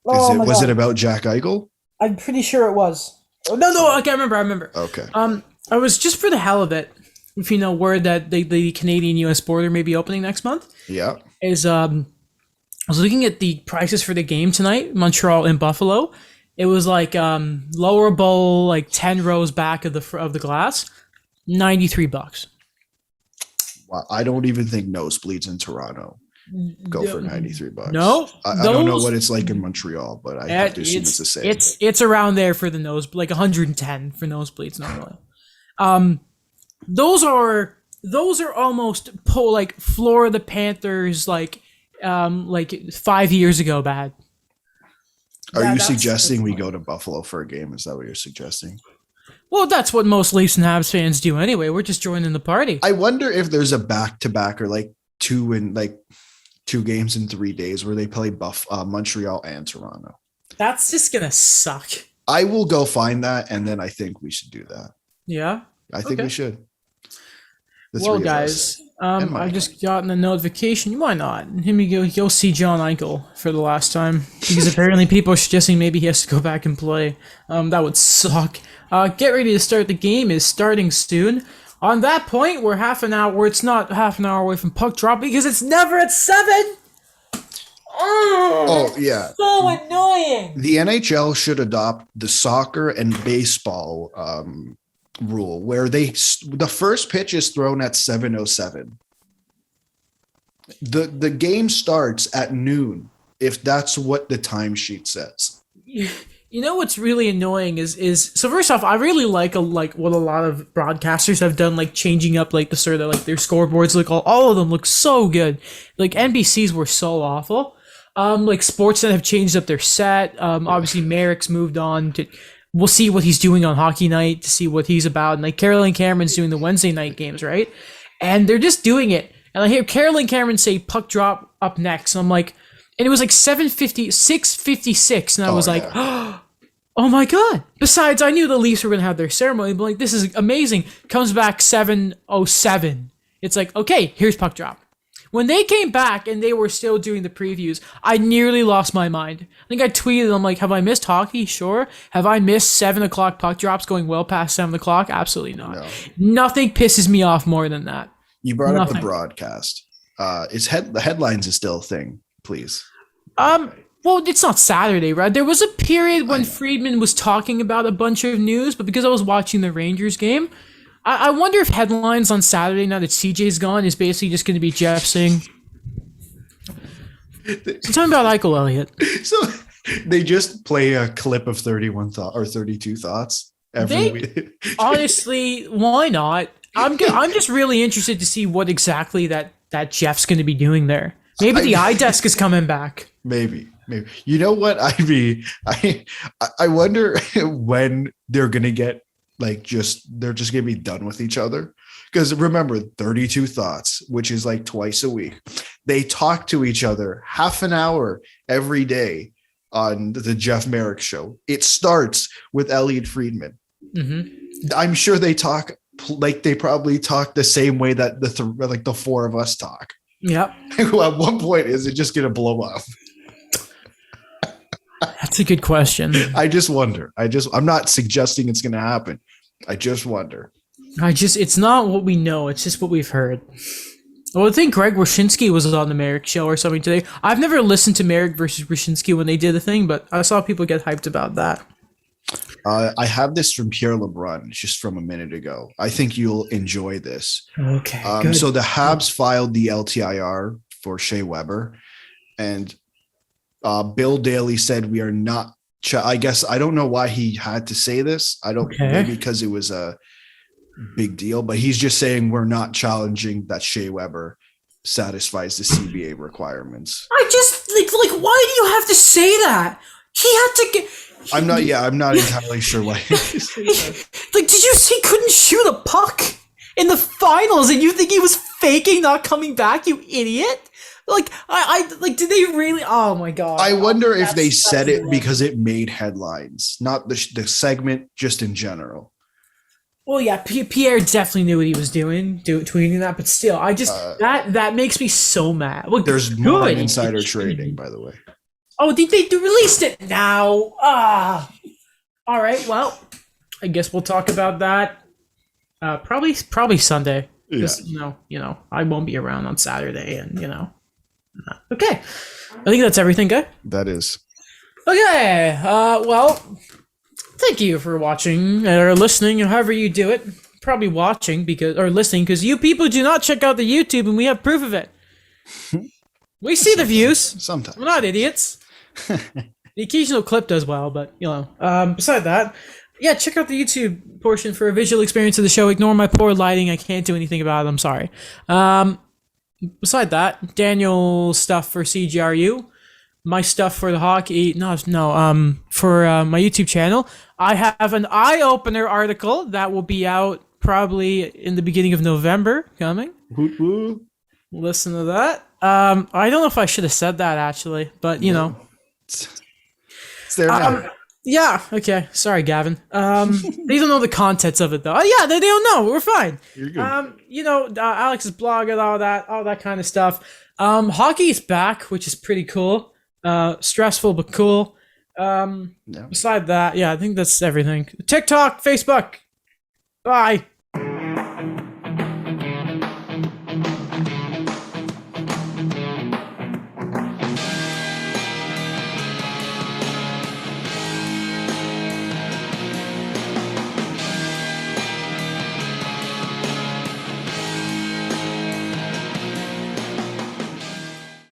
Was it about Jack Eichel? I'm pretty sure it was. Oh, no. Okay, I remember. Okay. I was just for the hell of it, if you know, word that the Canadian-U.S. border may be opening next month. Yeah. I was looking at the prices for the game tonight, Montreal and Buffalo. It was like lower bowl, like 10 rows back of the glass, $93. Wow, I don't even think nosebleeds in Toronto go for $93. No, I don't know what it's like in Montreal, but I have to assume it's the same. It's around there for the nose, like 110 for nosebleeds normally. Those are almost like Florida Panthers like 5 years ago bad. Are you suggesting we go to Buffalo for a game? Is that what you're suggesting? Well, that's what most Leafs and Habs fans do anyway. We're just joining the party. I wonder if there's a back-to-back or like two games in 3 days where they play Montreal and Toronto. That's just gonna suck. I will go find that, and then I think we should do that. Yeah, I think we should. Well, guys, I've just gotten a notification. Why not? Here we go. Go see John Eichel for the last time because apparently people are suggesting maybe he has to go back and play. That would suck. Get ready to start. The game is starting soon. On that point, we're half an hour. Where it's not half an hour away from puck drop because it's never at 7. Oh yeah, so annoying. The NHL should adopt the soccer and baseball rule where the first pitch is thrown at 7:07. The game starts at noon if that's what the timesheet says. You know what's really annoying is so first off, I really like what a lot of broadcasters have done, like changing up like the sort of like their scoreboards look all of them look so good. Like NBC's were so awful. Like Sportsnet have changed up their set. Obviously Merrick's moved on to. We'll see what he's doing on Hockey Night to see what he's about. And like Carolyn Cameron's doing the Wednesday night games, right? And they're just doing it. And I hear Carolyn Cameron say puck drop up next. And I'm like, and it was like 6:56. And I was like, oh my God. Besides, I knew the Leafs were going to have their ceremony. But like, this is amazing. Comes back 7:07. It's like, okay, here's puck drop. When they came back and they were still doing the previews, I nearly lost my mind. I think I tweeted, I'm like, have I missed hockey? Sure. Have I missed 7 o'clock puck drops going well past 7 o'clock? Absolutely not. No. Nothing pisses me off more than that. You brought up the broadcast. The headlines is still a thing, please. Well, it's not Saturday, right? There was a period when Friedman was talking about a bunch of news, but because I was watching the Rangers game, I wonder if headlines on Saturday, now that CJ's gone, is basically just going to be Jeff saying something about Eichel Elliott. So they just play a clip of 31 or 32 thoughts every week. Honestly, why not? I'm just really interested to see what exactly that Jeff's going to be doing there. Maybe the iDesk is coming back. Maybe. You know what? I wonder when they're going to get they're just going to be done with each other. Because remember, 32 thoughts, which is like twice a week. They talk to each other half an hour every day on the Jeff Merrick show. It starts with Elliot Friedman. Mm-hmm. I'm sure they talk they probably talk the same way that the four of us talk. Yep. At what point is it just going to blow up? That's a good question. I just wonder. I'm not suggesting it's going to happen. I just wonder. It's not what we know. It's just what we've heard. Well, I think Greg Wyshynski was on the Merrick show or something today. I've never listened to Merrick versus Wyshynski when they did the thing, but I saw people get hyped about that. I have this from Pierre LeBrun just from a minute ago. I think you'll enjoy this. Okay. So the Habs filed the LTIR for Shea Weber, and Bill Daly said we are not. I guess I don't know why he had to say this. Maybe because it was a big deal, but he's just saying we're not challenging that Shea Weber satisfies the CBA requirements. I just like why do you have to say that? He had to get. I'm not entirely sure why. Like, did you see he couldn't shoot a puck in the finals, and you think he was faking not coming back? You idiot! Like, did they really? Oh my god! I wonder if they said it because it made headlines, not the segment, just in general. Well, yeah, Pierre definitely knew what he was doing, tweeting that, but still, I just that makes me so mad. Well, there's more insider trading, by the way. Oh, they released it now. All right. Well, I guess we'll talk about that. Probably Sunday. Because I won't be around on Saturday, and Okay. I think that's everything, guy. That is. Okay. Well, thank you for watching or listening, however you do it. Probably watching or listening because you people do not check out the YouTube, and we have proof of it. We see the views. Sometimes. We're not idiots. The occasional clip does well, but beside that, yeah, check out the YouTube portion for a visual experience of the show. Ignore my poor lighting. I can't do anything about it. I'm sorry. Beside that, Daniel's stuff for CGRU, my stuff for the hockey. For my YouTube channel, I have an eye-opener article that will be out probably in the beginning of November coming. Listen to that. I don't know if I should have said that actually, but it's there now. Yeah. Okay. Sorry, Gavin. They don't know the contents of it though. Yeah, they don't know. We're fine. You're good. Alex's blog and all that kind of stuff. Hockey is back, which is pretty cool. Stressful but cool. Beside that, yeah, I think that's everything. TikTok, Facebook. Bye.